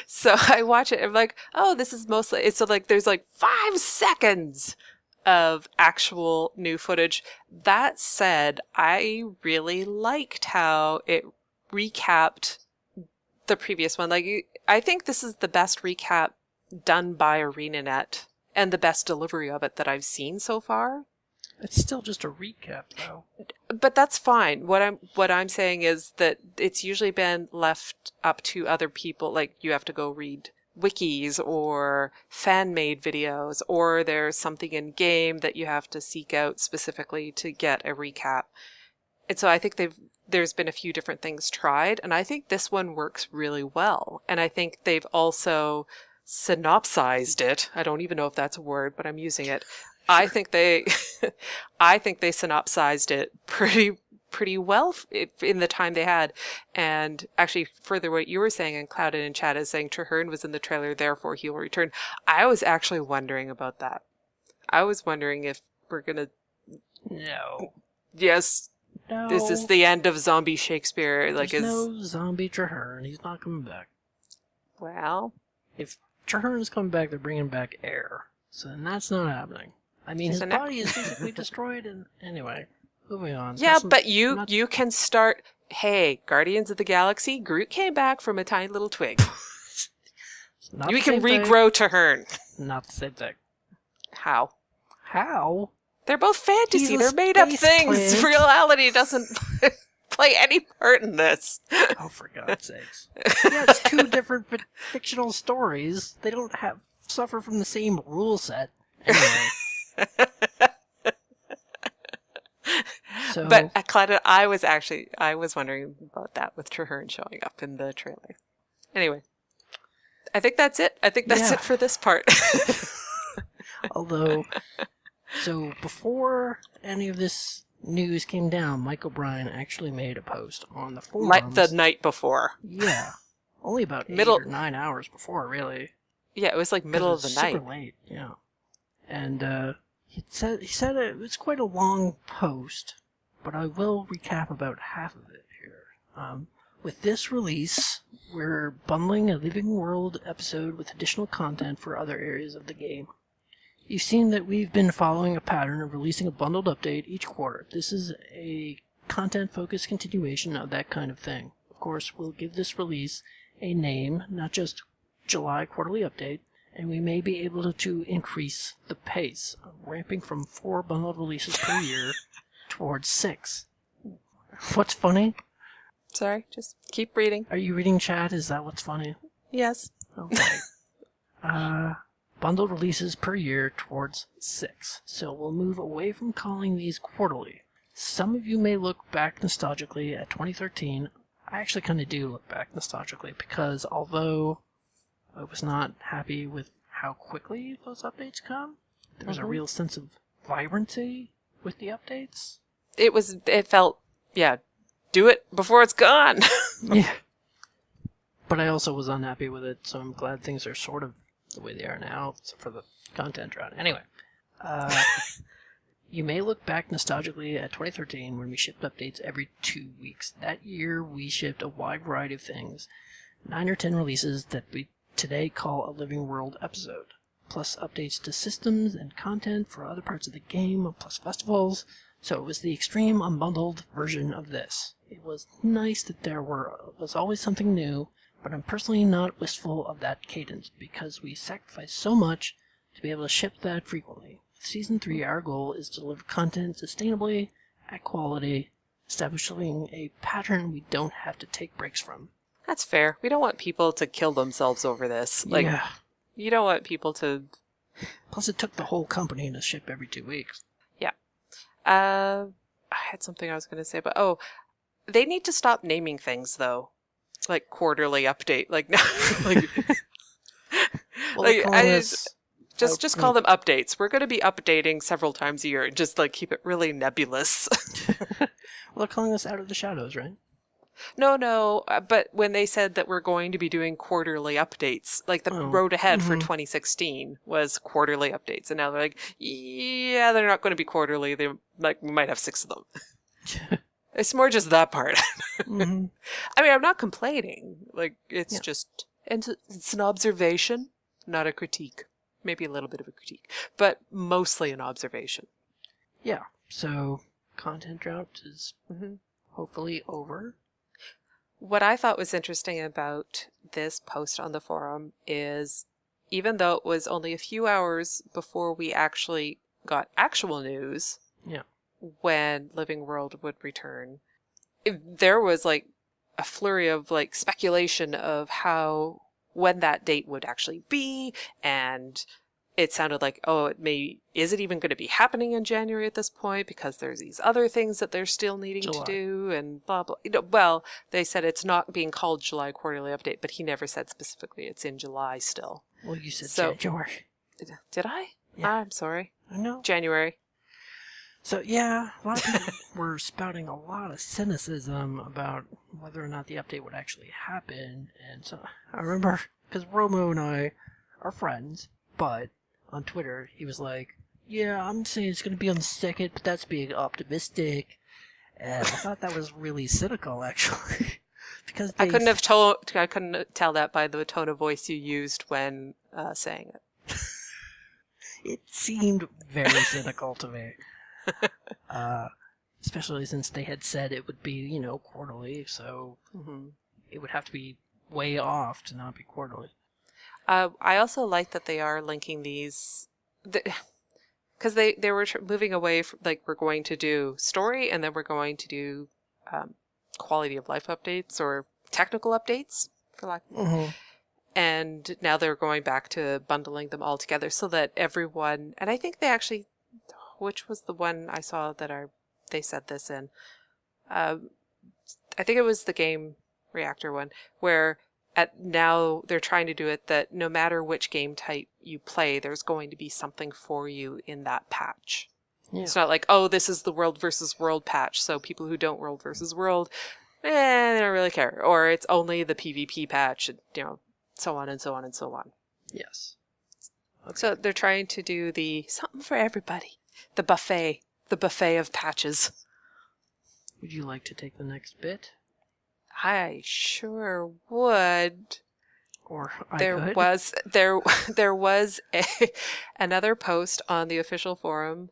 So I watch it. I'm like, oh, this is mostly... So like, there's like 5 seconds of actual new footage. That said, I really liked how it recapped the previous one. Like, I think this is the best recap done by ArenaNet and the best delivery of it that I've seen so far. It's still just a recap, though. But that's fine. What I'm saying is that it's usually been left up to other people. Like, you have to go read wikis or fan-made videos, or there's something in game that you have to seek out specifically to get a recap. And so I think there's been a few different things tried, and I think this one works really well. And I think they've also synopsized it. I don't even know if that's a word, but I'm using it. I think they synopsized it pretty well in the time they had. And actually, further what you were saying, and Clouded in chat is saying Traherne was in the trailer, therefore he will return. I was actually wondering about that. I was wondering if we're gonna... No. Yes. No. This is the end of zombie Shakespeare. Like, There's no zombie Traherne. He's not coming back. Well, if Traherne's coming back, they're bringing back air. So then that's not happening. I mean, his body is physically destroyed, and anyway, moving on. Yeah, but you can start... Hey, Guardians of the Galaxy, Groot came back from a tiny little twig. You can regrow Traherne. Not the same thing. How? How? They're both fantasy. They're made up things. Plant. Reality doesn't play any part in this. Oh, for God's sakes. Yeah, it's 2 different fictional stories. They don't suffer from the same rule set. Anyway. So, but Claudia, I was wondering about that with Traherne showing up in the trailer. Anyway, I think that's it. I think that's it for this part. Although, so before any of this news came down, Mike O'Brien actually made a post on the forums. Like the night before. Yeah. Only about 8 or 9 hours before, really. Yeah, it was like middle of the night. Super late, yeah. And he said it was quite a long post, but I will recap about half of it here. With this release, we're bundling a Living World episode with additional content for other areas of the game. You've seen that we've been following a pattern of releasing a bundled update each quarter. This is a content-focused continuation of that kind of thing. Of course, we'll give this release a name, not just July quarterly update, and we may be able to increase the pace, ramping from 4 bundled releases per year towards 6. What's funny? Sorry, just keep reading. Are you reading chat? Is that what's funny? Yes. Okay. Bundled releases per year towards 6. So we'll move away from calling these quarterly. Some of you may look back nostalgically at 2013. I actually kind of do look back nostalgically because although I was not happy with how quickly those updates come, there was a real sense of vibrancy with the updates. It felt, do it before it's gone. Yeah. But I also was unhappy with it, so I'm glad things are sort of the way they are now, except for the content drought. Anyway, you may look back nostalgically at 2013 when we shipped updates every 2 weeks. That year, we shipped a wide variety of things, 9 or 10 releases that we today call a Living World episode, plus updates to systems and content for other parts of the game, plus festivals. So it was the extreme unbundled version of this. It was nice that there was always something new, but I'm personally not wistful of that cadence because we sacrifice so much to be able to ship that frequently. With Season 3, our goal is to deliver content sustainably, at quality, establishing a pattern we don't have to take breaks from. That's fair. We don't want people to kill themselves over this. You don't want people to... Plus, it took the whole company to ship every 2 weeks. Yeah. I had something I was going to say, but they need to stop naming things, though. Like quarterly update, just call them updates. We're going to be updating several times a year and just keep it really nebulous. Well, they're calling us Out of the Shadows, right? No, but when they said that we're going to be doing quarterly updates, the road ahead for 2016 was quarterly updates, and now they're they're not going to be quarterly. They we might have 6 of them. It's more just that part. Mm-hmm. I mean, I'm not complaining. It's just... And it's an observation, not a critique. Maybe a little bit of a critique. But mostly an observation. Yeah. So, content drought is hopefully over. What I thought was interesting about this post on the forum is, even though it was only a few hours before we actually got actual news... Yeah. When Living World would return, there was a flurry of speculation of when that date would actually be, and it sounded is it even going to be happening in January at this point because there's these other things that they're still needing to do and blah blah. Well, they said it's not being called July Quarterly Update, but he never said specifically it's in July still. Well, you said January. Did I? Yeah. I'm sorry. I know. January. So, yeah, a lot of people were spouting a lot of cynicism about whether or not the update would actually happen. And so I remember, because Romo and I are friends, but on Twitter, he was like, yeah, I'm saying it's going to be on the 2nd, but that's being optimistic. And I thought that was really cynical, actually. Because I couldn't tell that by the tone of voice you used when saying it. It seemed very cynical to me. Especially since they had said it would be, quarterly, so it would have to be way off to not be quarterly. I also like that they are linking these, because they were moving away from, we're going to do story, and then we're going to do quality of life updates or technical updates, for lack of and now they're going back to bundling them all together so that everyone, and I think they actually... Which was the one I saw that they said this in? I think it was the Game Reactor one, where now they're trying to do it that no matter which game type you play, there's going to be something for you in that patch. Yeah. It's not this is the World versus World patch, so people who don't World versus World, they don't really care. Or it's only the PvP patch, and, so on and so on and so on. Yes. Okay. So they're trying to do the something for everybody. The buffet of patches. Would you like to take the next bit? I sure would. Or there was another post on the official forum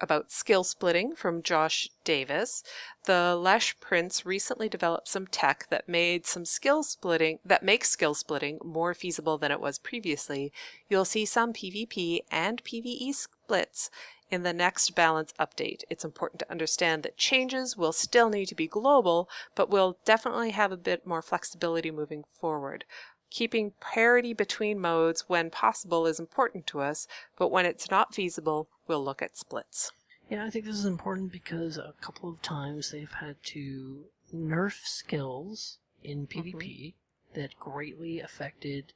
about skill splitting from Josh Davis. The Lesh Prince recently developed some tech that makes skill splitting more feasible than it was previously. You'll see some PvP and PvE splits in the next balance update. It's important to understand that changes will still need to be global, but will definitely have a bit more flexibility moving forward. Keeping parity between modes when possible is important to us, but when it's not feasible, we'll look at splits. Yeah, I think this is important because a couple of times they've had to nerf skills in PvP that greatly affected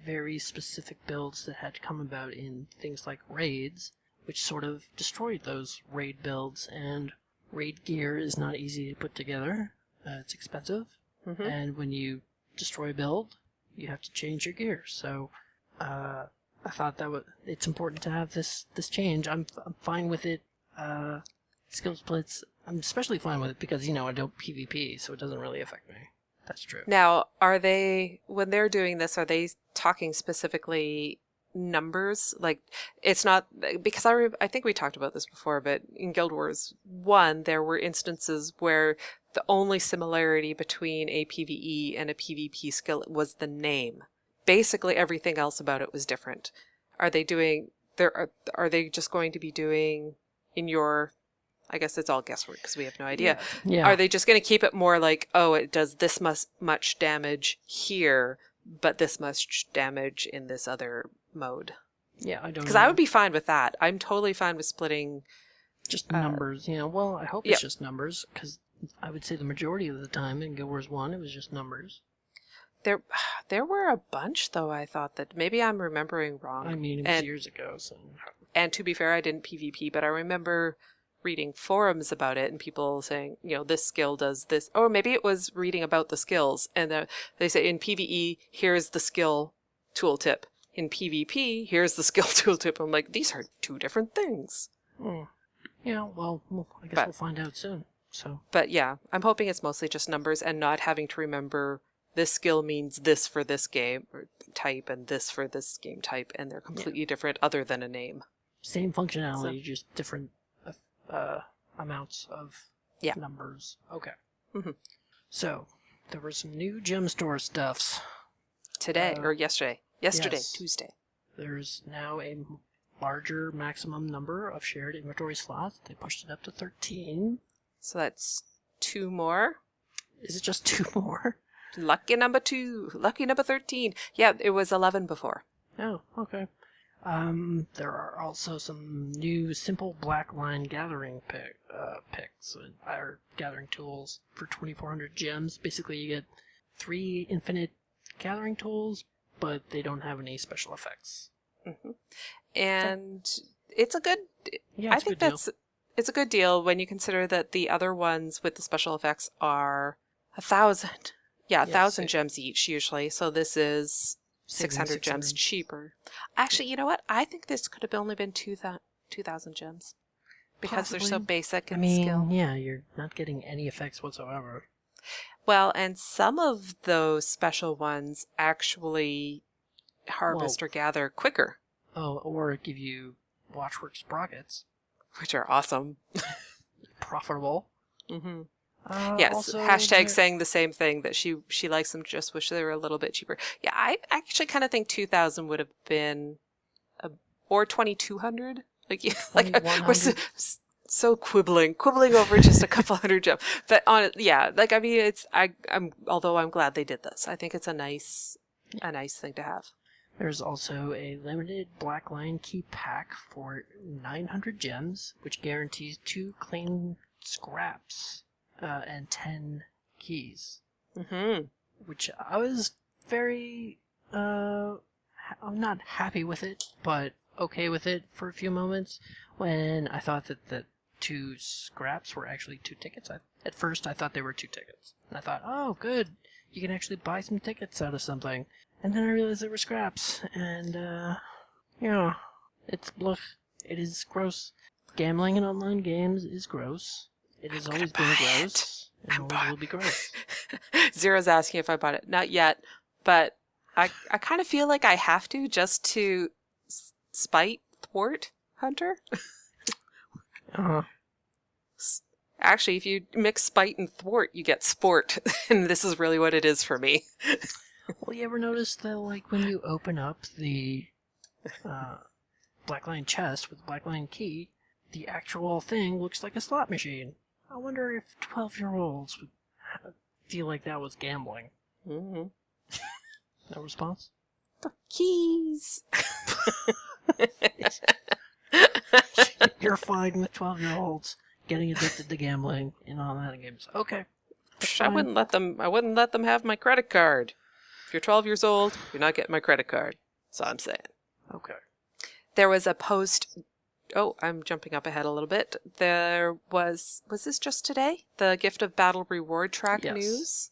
very specific builds that had come about in things like raids, which sort of destroyed those raid builds, and raid gear is not easy to put together. It's expensive, and when you destroy a build, you have to change your gear. So I thought that it's important to have this change. I'm fine with it. Skill splits, I'm especially fine with it because, I don't PvP, so it doesn't really affect me. That's true. Now, when they're doing this, are they talking specifically numbers? Like, it's not, because I think we talked about this before, but in Guild Wars 1, there were instances where the only similarity between a PvE and a PvP skill was the name. Basically, everything else about it was different. Are they just going to be doing in your, I guess it's all guesswork because we have no idea. Yeah. Are they just going to keep it more like, oh, it does this much damage here, but this much damage in this other mode? Yeah, I don't know. Because I would be fine with that. I'm totally fine with splitting. Just numbers, well, I hope it's just numbers, because I would say the majority of the time in Guild Wars 1, it was just numbers. There were a bunch, though, I thought that maybe I'm remembering wrong. I mean, it was years ago, so... And to be fair, I didn't PvP, but I remember reading forums about it and people saying, this skill does this. Or maybe it was reading about the skills. And they say in PvE, here's the skill tooltip. In PvP, here's the skill tooltip. I'm like, these are two different things. Yeah, well, I guess we'll find out soon. So. But yeah, I'm hoping it's mostly just numbers and not having to remember this skill means this for this game type and this for this game type, and they're completely different other than a name. Same functionality, just different amounts of numbers. Okay. So, there were some new gem store stuffs. Today, or yesterday. Yesterday, yes. Tuesday. There's now a larger maximum number of shared inventory slots. They pushed it up to 13. So that's 2 more. Is it just 2 more? Lucky number 2. Lucky number 13. Yeah, it was 11 before. Oh, okay. There are also some new simple black line gathering picks, or gathering tools for 2,400 gems. Basically, you get 3 infinite gathering tools, but they don't have any special effects. And it's a good... I think it's a good deal when you consider that the other ones with the special effects are 1,000. Yeah, 1,000 gems each usually. So this is 600 gems cheaper. Actually, you know what? I think this could have only been 2,000 gems. Because they're so basic and skill. Yeah, you're not getting any effects whatsoever. Well, and some of those special ones actually harvest or gather quicker. Oh, or give you Watchwork sprockets. Which are awesome. Profitable. Yes, also, hashtag saying the same thing, that she likes them, just wish they were a little bit cheaper. Yeah, I actually kind of think 2,000 would have been, or 2,200. We're so quibbling over just a couple hundred gems. But although I'm glad they did this, I think it's a nice thing to have. There's also a limited Black Lion key pack for 900 gems, which guarantees 2 clean scraps and 10 keys. Which I was very, I'm not happy with it, but okay with it for a few moments when I thought that the 2 scraps were actually 2 tickets. At first I thought they were 2 tickets. And I thought, oh good, you can actually buy some tickets out of something. And then I realized they were scraps, and, it's bluff. It is gross. Gambling in online games is gross. It has always been gross, and always will be gross. Zero's asking if I bought it. Not yet, but I kind of feel like I have to, just to thwart Hunter. Uh-huh. Actually, if you mix spite and thwart, you get sport. And this is really what it is for me. Well, you ever notice that, like, when you open up the Black Lion chest with the Black Lion key, the actual thing looks like a slot machine? I wonder if 12-year-olds would feel like that was gambling. Mm-hmm. No response? The keys. You're fine with 12-year-olds getting addicted to gambling in online games. Okay. I wouldn't let them have my credit card. If you're 12 years old, you're not getting my credit card. That's all I'm saying. Okay. There was a post. Oh, I'm jumping up ahead a little bit. There was this just today? The Gift of Battle reward track news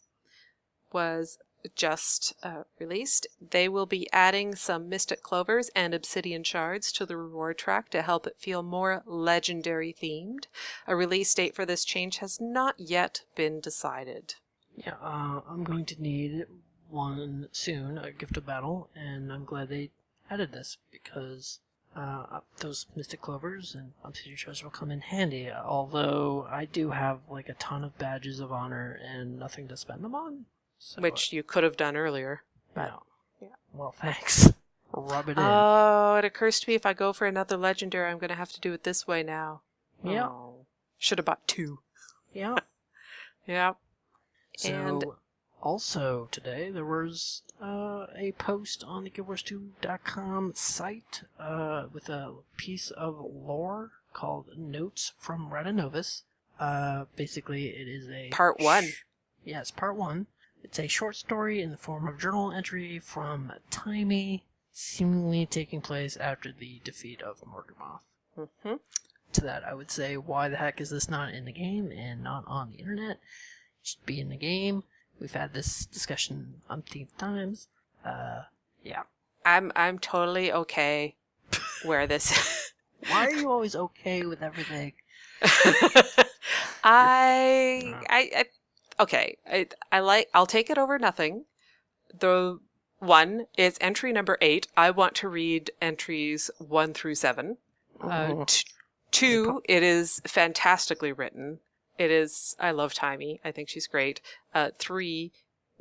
was just released. They will be adding some Mystic Clovers and Obsidian Shards to the reward track to help it feel more legendary themed. A release date for this change has not yet been decided. Yeah, I'm going to need one soon, a Gift of Battle, and I'm glad they added this because those Mystic Clovers and Obsidian Shards will come in handy, although I do have like a ton of badges of honor and nothing to spend them on. So, which you could have done earlier. But, yeah. Well, thanks. Rub it in. Oh, it occurs to me if I go for another legendary, I'm going to have to do it this way now. Yeah. Oh, should have bought 2. Yeah. Yeah. So, and also today there was a post on the GuildWars2.com site with a piece of lore called Notes from Radanovis. Basically, it is a... Part 1. Yes, Part 1. It's a short story in the form of journal entry from Timey, seemingly taking place after the defeat of Morgomoth. Mm-hmm. To that, I would say, why the heck is this not in the game and not on the internet? It should be in the game. We've had this discussion umpteenth times. Yeah. I'm totally okay where this... Why are you always okay with everything? Okay, I'll take it over nothing. The one is entry number 8. I want to read entries 1 through 7. 2, it is fantastically written. I love Timey. I think she's great. 3,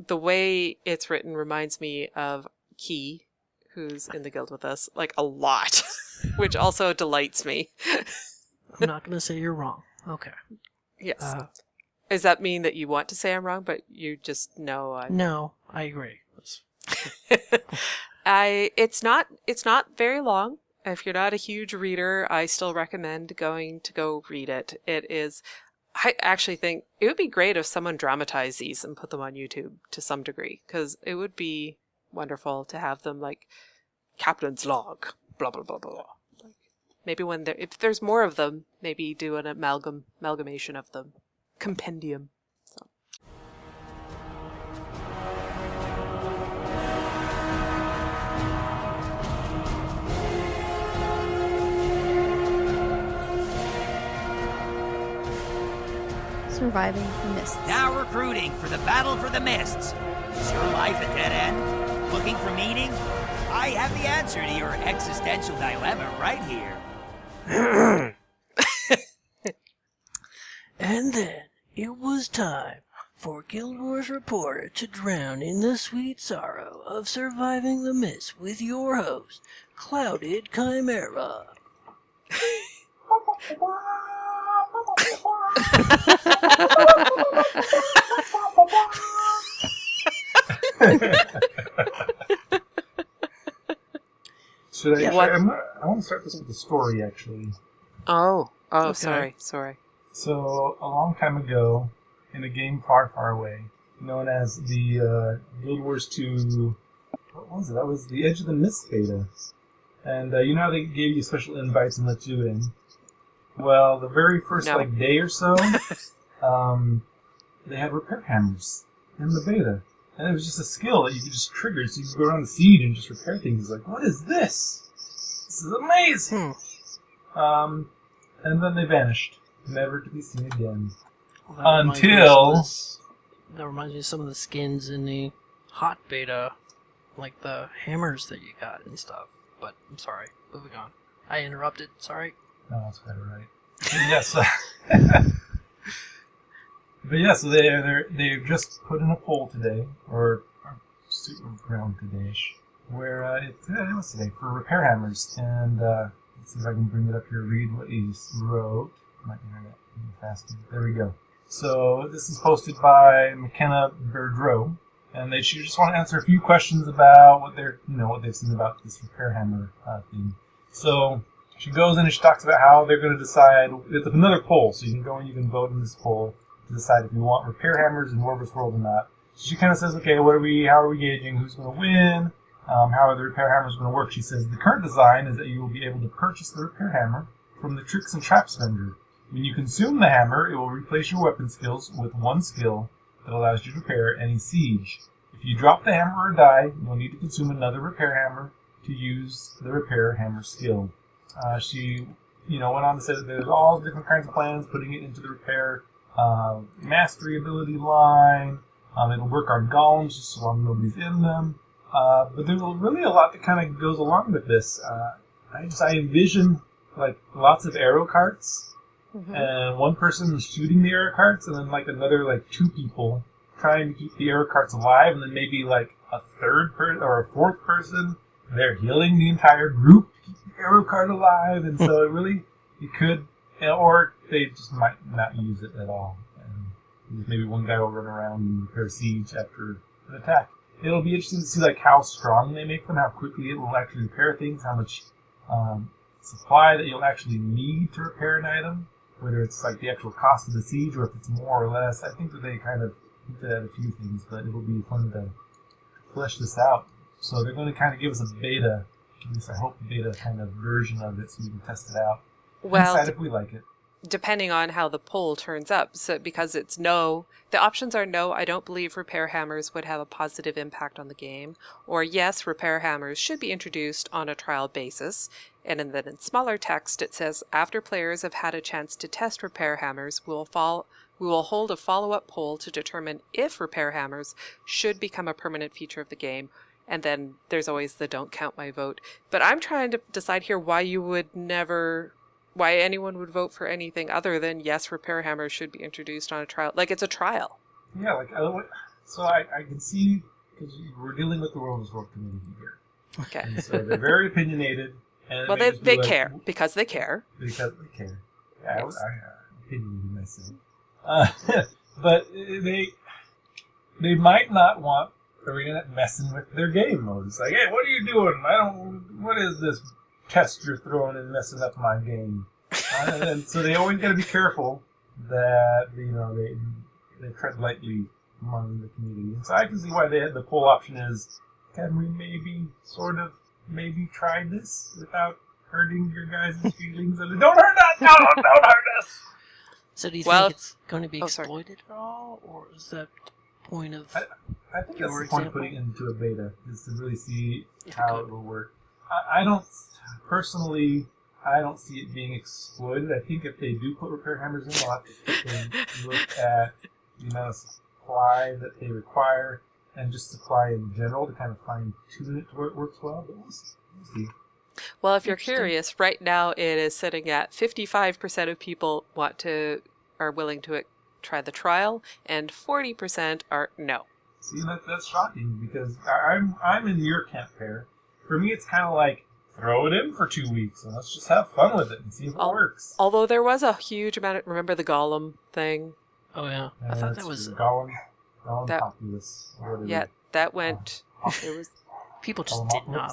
the way it's written reminds me of Key, who's in the guild with us, like a lot, which also delights me. I'm not going to say you're wrong. Okay. Yes. Does that mean that you want to say I'm wrong, but you just know No, I agree. It's not very long. If you're not a huge reader, I still recommend going to go read it. I actually think it would be great if someone dramatized these and put them on YouTube to some degree, because it would be wonderful to have them like Captain's Log, blah, blah, blah, blah. Like, maybe if there's more of them, maybe do an amalgamation of them. Compendium. So. Surviving the Mist. Now recruiting for the Battle for the Mists. Is your life a dead end? Looking for meaning? I have the answer to your existential dilemma right here. And then it was time for Guild Wars Reporter to drown in the sweet sorrow of surviving the mist with your host, Clouded Chimera. Should I? I want to start this with a story, actually. Oh, Okay. Sorry. So, a long time ago, in a game far, far away, known as the Guild Wars 2... What was it? That was the Edge of the Mist beta. And you know how they gave you special invites and let you in? Well, the very first day or so, they had repair hammers in the beta. And it was just a skill that you could just trigger, so you could go around the siege and just repair things. It's like, what is this? This is amazing! And then they vanished, never to be seen again. Well, that reminds me of some of the skins in the hot beta, like the hammers that you got and stuff. But I'm sorry, moving on. I interrupted, sorry. No, that's quite alright. Yes. But yeah, so they've just put in a poll today, or super around today-ish, where it was today for repair hammers, and let's see if I can bring it up here. Read what he wrote. My internet faster. There we go. So this is posted by McKenna Berdreau, and she just want to answer a few questions about what they've seen about this repair hammer thing. So she goes in and she talks about how they're going to decide. It's another poll, so you can go and you can vote in this poll to decide if you want repair hammers in War vs. World or not. So she kind of says, okay, how are we gauging who's going to win? How are the repair hammers going to work? She says the current design is that you will be able to purchase the repair hammer from the tricks and traps vendor. When you consume the hammer, it will replace your weapon skills with one skill that allows you to repair any siege. If you drop the hammer or die, you'll need to consume another repair hammer to use the repair hammer skill. She went on to say that there's all different kinds of plans, putting it into the repair mastery ability line. It'll work on golems just so long nobody's in them. But there's really a lot that kind of goes along with this. I envision like lots of arrow carts, and one person shooting the arrow carts, and then like another like two people trying to keep the arrow carts alive, and then maybe like a third person or a fourth person. They're healing the entire group to keep the arrow cart alive, and so it could, or they just might not use it at all. And maybe one guy will run around and repair siege after an attack. It'll be interesting to see like how strong they make them, how quickly it will actually repair things, how much supply that you'll actually need to repair an item, whether it's like the actual cost of the siege or if it's more or less. I think that they kind of hinted at a few things, but it'll be fun to flesh this out. So they're going to kind of give us a beta, at least I hope a beta kind of version of it so we can test it out. Well, decide if we like it. Depending on how the poll turns up. So because it's no, the options are no, I don't believe repair hammers would have a positive impact on the game, or yes, repair hammers should be introduced on a trial basis. And then in smaller text it says, after players have had a chance to test repair hammers, we will hold a follow-up poll to determine if repair hammers should become a permanent feature of the game. And then there's always the don't count my vote. But I'm trying to decide here why anyone would vote for anything other than yes, repair hammers should be introduced on a trial. Like, it's a trial. Yeah, so I can see, because we're dealing with the World vs. World community here. Okay. And so they're very opinionated. And well, they care, because they care. Because they care. Yeah, yes. I opinionated myself. But they might not want Arena messing with their game mode. It's like, hey, what are you doing? What is this test you're throwing and messing up my game? And so they always got to be careful that they tread lightly among the community. And so I can see why the poll option is, can we maybe try this without hurting your guys' feelings? And don't hurt us! Don't hurt us! So do you think it's going to be exploited at all, or is that point of I think that's the point of putting it into a beta, is to really see how it will work. I don't see it being exploited. I think if they do put repair hammers in, they'll have to look at the amount of supply that they require and just supply in general to kind of fine-tune it to where it works well. But we'll see. Well, if you're curious, right now it is sitting at 55% of people are willing to try the trial, and 40% are no. See, that's shocking, because I'm in your camp, Pear. For me, it's kind of like, throw it in for 2 weeks and let's just have fun with it and see if it works. Although there was a huge amount remember the golem thing? Oh yeah, I thought that was golem populace. Yeah, that went. It was people just did not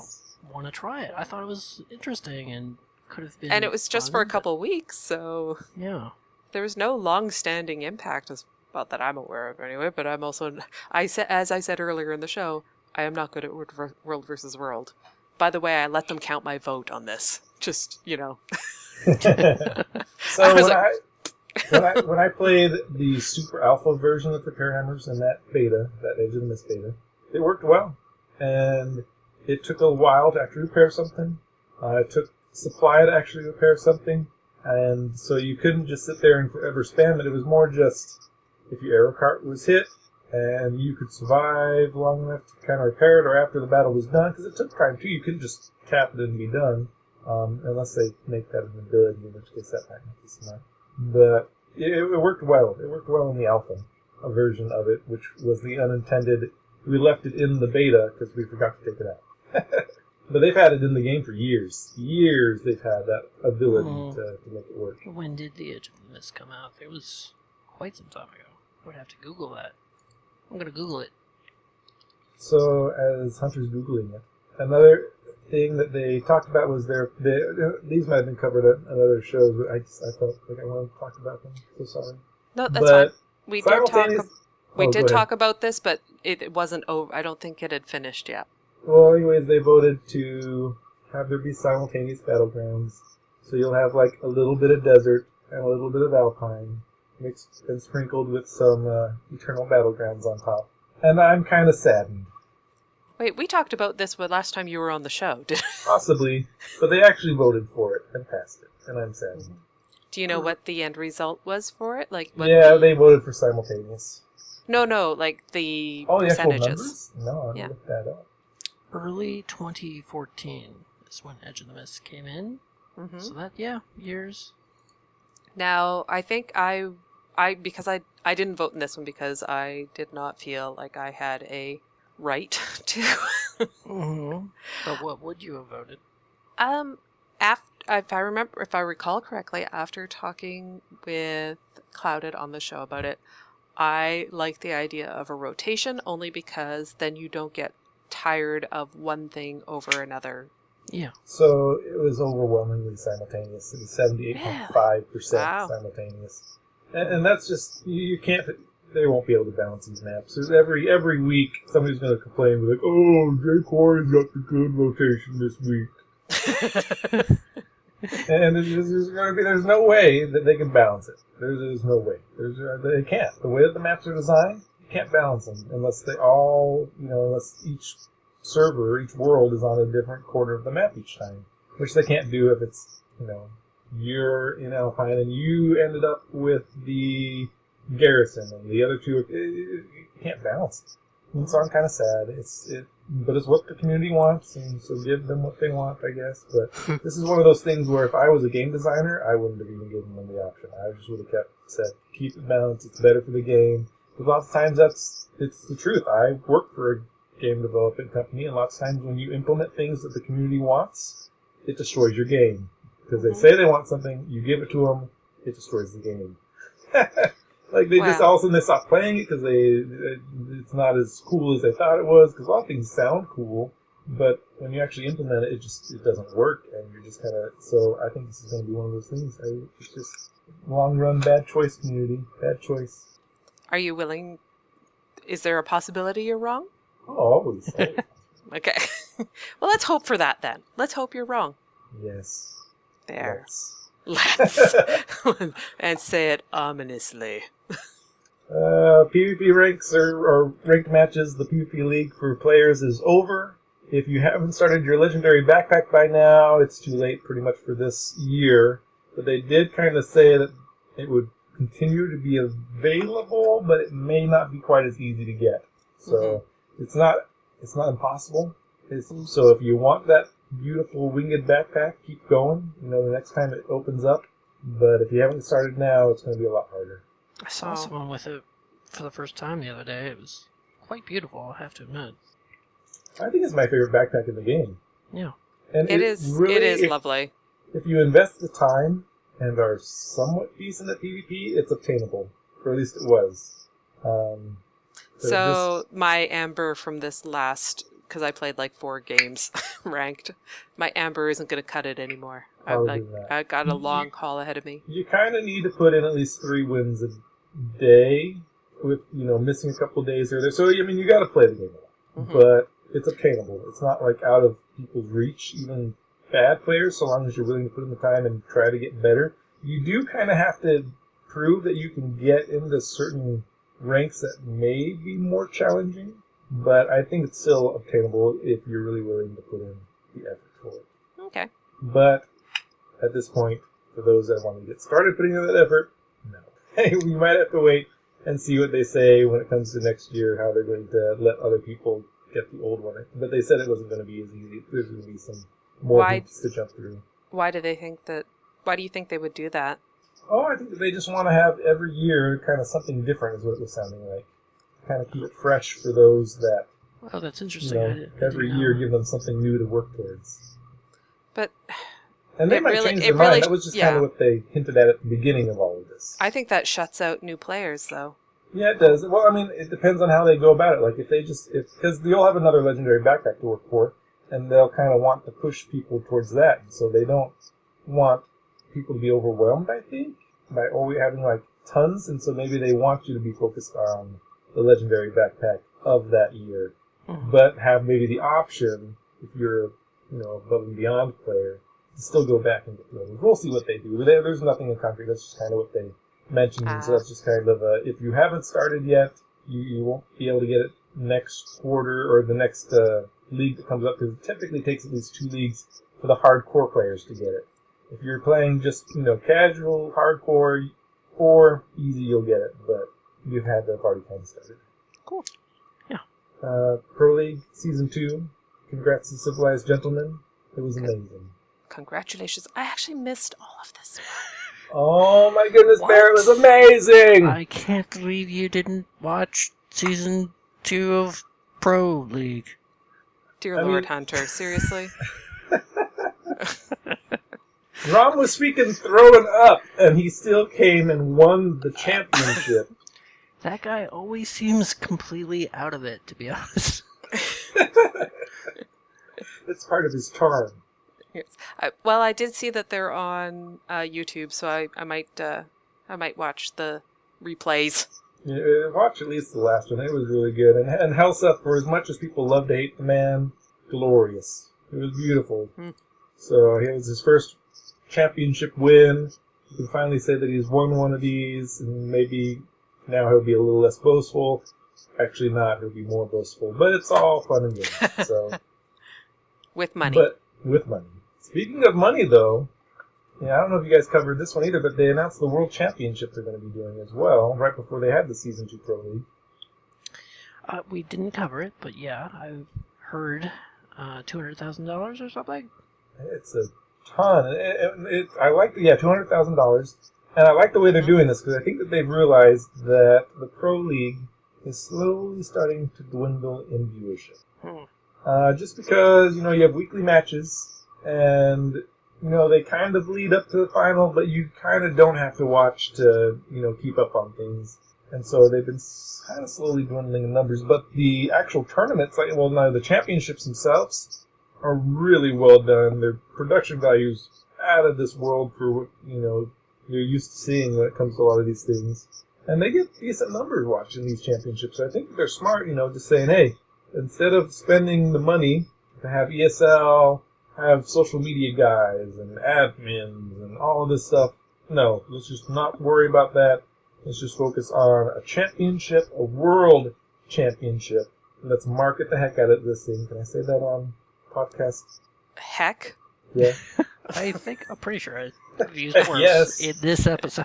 want to try it. I thought it was interesting and could have been. And it was just for a couple of weeks, so yeah, there was no long-standing impact, about that I'm aware of anyway. But I'm also, as I said earlier in the show, I am not good at World versus World. By the way, I let them count my vote on this. Just, So when I played the super alpha version of Repair Hammers in that beta, that Edge of the Mist beta, it worked well. And it took a while to actually repair something. It took supply to actually repair something. And so you couldn't just sit there and forever spam it. It was more just if your arrow cart was hit, and you could survive long enough to kind of repair it, or after the battle was done, because it took time too. You couldn't just tap it and be done. unless they make that an ability, in which case that might not be smart. But it worked well. It worked well in the alpha, a version of it, which was the unintended. We left it in the beta because we forgot to take it out. But they've had it in the game for years. Years they've had that ability to make it work. When did the Edge of the Mist come out? It was quite some time ago. I would have to Google that. I'm going to Google it. So, as Hunter's Googling it, another thing that they talked about was these might have been covered at other shows, but I felt like I wanted to talk about them. So sorry. No, that's fine. We did talk about this, but it wasn't over. I don't think it had finished yet. Well, anyways, they voted to have there be simultaneous battlegrounds. So you'll have like a little bit of desert and a little bit of alpine, mixed and sprinkled with some eternal battlegrounds on top. And I'm kind of saddened. Wait, we talked about this last time you were on the show, did Possibly, but they actually voted for it and passed it, and I'm saddened. Do you know what the end result was for it? They voted for simultaneous. No, like the percentages. Actual numbers? No, I looked that up. Early 2014 is when Edge of the Mist came in. Mm-hmm. So that, years. Now, I think because I didn't vote in this one because I did not feel like I had a right to. Mm-hmm. But what would you have voted? If I recall correctly, after talking with Clouded on the show about it, I like the idea of a rotation only because then you don't get tired of one thing over another. Yeah. So it was overwhelmingly simultaneous. It was 78.5% simultaneous. And that's just, you can't, they won't be able to balance these maps. There's every week somebody's going to complain and be like, oh, Jay Quarry's got the good rotation this week. And there's no way that they can balance it. There's no way. They can't. The way that the maps are designed, you can't balance them unless they all, unless each server, each world is on a different quarter of the map each time, which they can't do if it's, you're in Alpine and you ended up with the garrison and the other two, you can't balance it. And so I'm kind of sad. But it's what the community wants, and so give them what they want, I guess. But this is one of those things where if I was a game designer, I wouldn't have even given them the option. I just would have said, keep it balanced, it's better for the game. Because lots of times it's the truth. I work for a game development company, and lots of times when you implement things that the community wants, it destroys your game. Because they say they want something, you give it to them, it destroys the game. Like, they just all of a sudden they stop playing it because it's not as cool as they thought it was. Because a lot of things sound cool, but when you actually implement it, it doesn't work, and you're just kind of. So I think this is going to be one of those things. It's just long run bad choice, community, bad choice. Are you willing? Is there a possibility you're wrong? Oh, always. Okay. Well, let's hope for that then. Let's hope you're wrong. Yes. There. Let's. And say it ominously. PvP ranks or ranked matches, the PvP League for players is over. If you haven't started your legendary backpack by now, it's too late pretty much for this year. But they did kind of say that it would continue to be available, but it may not be quite as easy to get. So it's not impossible. So if you want that beautiful winged backpack, keep going. The next time it opens up. But if you haven't started now, it's going to be a lot harder. I saw someone with it for the first time the other day. It was quite beautiful, I have to admit. I think it's my favorite backpack in the game. Yeah. And it is lovely. If you invest the time and are somewhat decent at PvP, it's obtainable. Or at least it was. So my amber from this last, because I played like 4 games ranked, my amber isn't going to cut it anymore. I got a long haul ahead of me. You kind of need to put in at least 3 wins a day with, missing a couple of days here or there. So, you got to play the game a lot. But it's obtainable. It's not like out of people's reach, even bad players, so long as you're willing to put in the time and try to get better. You do kind of have to prove that you can get into certain ranks that may be more challenging. But I think it's still obtainable if you're really willing to put in the effort for it. Okay. But at this point, for those that want to get started putting in that effort, no. We might have to wait and see what they say when it comes to next year, how they're going to let other people get the old one. But they said it wasn't going to be as easy. There's going to be some more hoops to jump through. Why do you think they would do that? Oh, I think that they just want to have every year kind of something different, is what it was sounding like. Kind of keep it fresh for those that. Oh, that's interesting. Every year give them something new to work towards. But and they might change their mind. That was just kind of what they hinted at the beginning of all of this. I think that shuts out new players, though. Yeah, it does. Well, I mean, it depends on how they go about it. Like, if because you'll have another legendary backpack to work for, and they'll kind of want to push people towards that. So they don't want people to be overwhelmed, I think, by always having, like, tons. And so maybe they want you to be focused on the legendary backpack of that year. Mm-hmm. But have maybe the option, if you're, above and beyond player, to still go back and get those. We'll see what they do. There's nothing in concrete. That's just kind of what they mentioned. So that's just kind of if you haven't started yet, you won't be able to get it next quarter or the next league that comes up, because it typically takes at least 2 leagues for the hardcore players to get it. If you're playing just, casual, hardcore, or easy, you'll get it. But you've had the party kind of started. Cool. Pro League Season 2. Congrats to Civilized Gentlemen. It was amazing. Congratulations. I actually missed all of this. Oh my goodness, Bear, it was amazing! I can't believe you didn't watch Season 2 of Pro League. Dear Lord, Hunter, seriously? Rom was freaking throwing up, and he still came and won the championship. That guy always seems completely out of it, to be honest. It's part of his charm. Yes. Well, I did see that they're on YouTube, so I might watch the replays. Yeah, watch at least the last one. It was really good. And Helseth, for as much as people love to hate the man, glorious. It was beautiful. So it was his first championship win. You can finally say that he's won one of these, and maybe now he'll be a little less boastful. Actually not, he'll be more boastful. But it's all fun and games. So. With money. But with money. Speaking of money, though, I don't know if you guys covered this one either, but they announced the World Championship they're going to be doing as well, right before they had the Season 2 Pro League. We didn't cover it, but yeah, I've heard $200,000 or something. It's a ton. I like $200,000. And I like the way they're doing this, because I think that they've realized that the Pro League is slowly starting to dwindle in viewership. Just because, you have weekly matches, and, they kind of lead up to the final, but you kind of don't have to watch to, keep up on things. And so they've been kind of slowly dwindling in numbers. But the actual tournaments, the championships themselves are really well done. Their production value's out of this world for what, you're used to seeing when it comes to a lot of these things. And they get decent numbers watching these championships. So I think they're smart, just saying, hey, instead of spending the money to have ESL, have social media guys and admins and all of this stuff, no, let's just not worry about that. Let's just focus on a championship, a world championship. Let's market the heck out of this thing. Can I say that on podcast? Heck? Yeah. I'm pretty sure I've used words in this episode.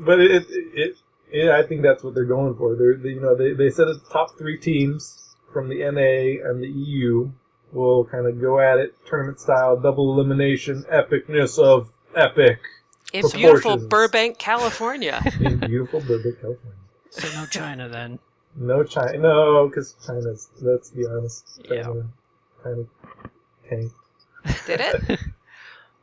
But I think that's what they're going for. They said that the top 3 teams from the NA and the EU will kind of go at it, tournament style, double elimination, epicness of epic. In beautiful Burbank, California. In beautiful Burbank, California. So no China then. No China. No, because China's, let's be honest, China kind of tanked. Did it?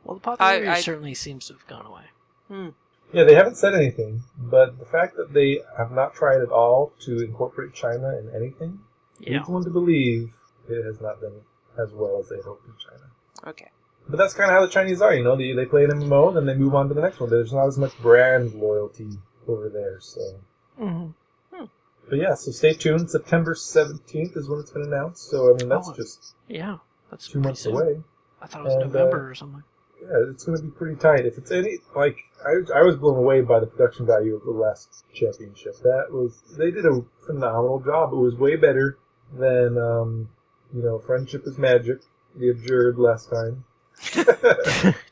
Well, the popularity certainly seems to have gone away. Yeah, they haven't said anything, but the fact that they have not tried at all to incorporate China in anything leads one to believe it has not been as well as they had hoped in China. Okay. But that's kind of how the Chinese are, They play an MMO, and then they move on to the next one. There's not as much brand loyalty over there, so... But yeah, so stay tuned. September 17th is when it's been announced, so, that's just... Yeah, that's 2 months away. I thought it was November or something. Yeah, it's going to be pretty tight. If it's any... I was blown away by the production value of the last championship. They did a phenomenal job. It was way better than, Friendship is Magic, the Abjured last time.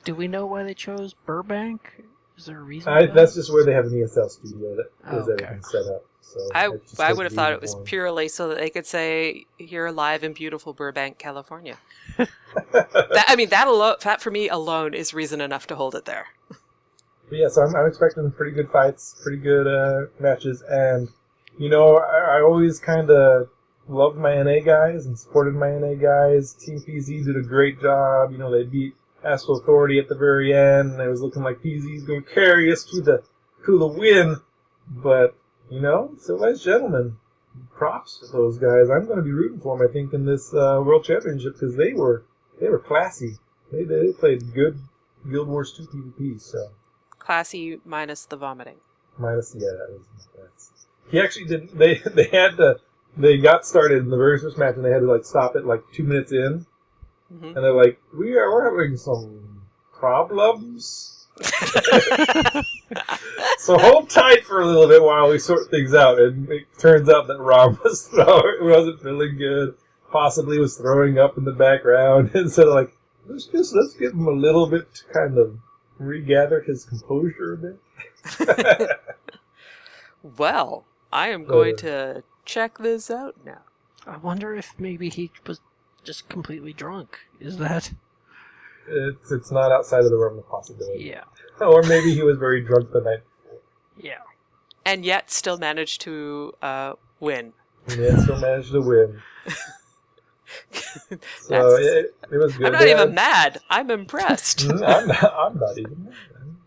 Do we know why they chose Burbank? Is there a reason? That's just where they have an ESL studio that is everything set up. So I just would have thought it was purely so that they could say you're alive in beautiful Burbank, California. That for me alone is reason enough to hold it there. But yeah, so I'm expecting pretty good fights, pretty good matches, and I always kind of loved my NA guys and supported my NA guys. Team PZ did a great job. They beat Astral Authority at the very end, and it was looking like PZ's going to carry us to the win. But civilized gentlemen, props to those guys. I'm going to be rooting for them, I think, in this World Championship because they were classy. They played good Guild Wars 2 PvP. So classy minus the vomiting. That's. He actually didn't. They got started in the very first match, and they had to stop it 2 minutes in, and they're like, we're having some problems. So hold tight for a little bit while we sort things out. And it turns out that Rob wasn't feeling good. Possibly was throwing up in the background. And so let's give him a little bit to kind of regather his composure a bit. Well, I am going to check this out now. I wonder if maybe he was just completely drunk. Is that? It's not outside of the realm of possibility. Yeah. Or maybe he was very drunk the night before. Yeah. And yet still managed to win. So it was good. I'm not even mad. I'm impressed. I'm not even mad.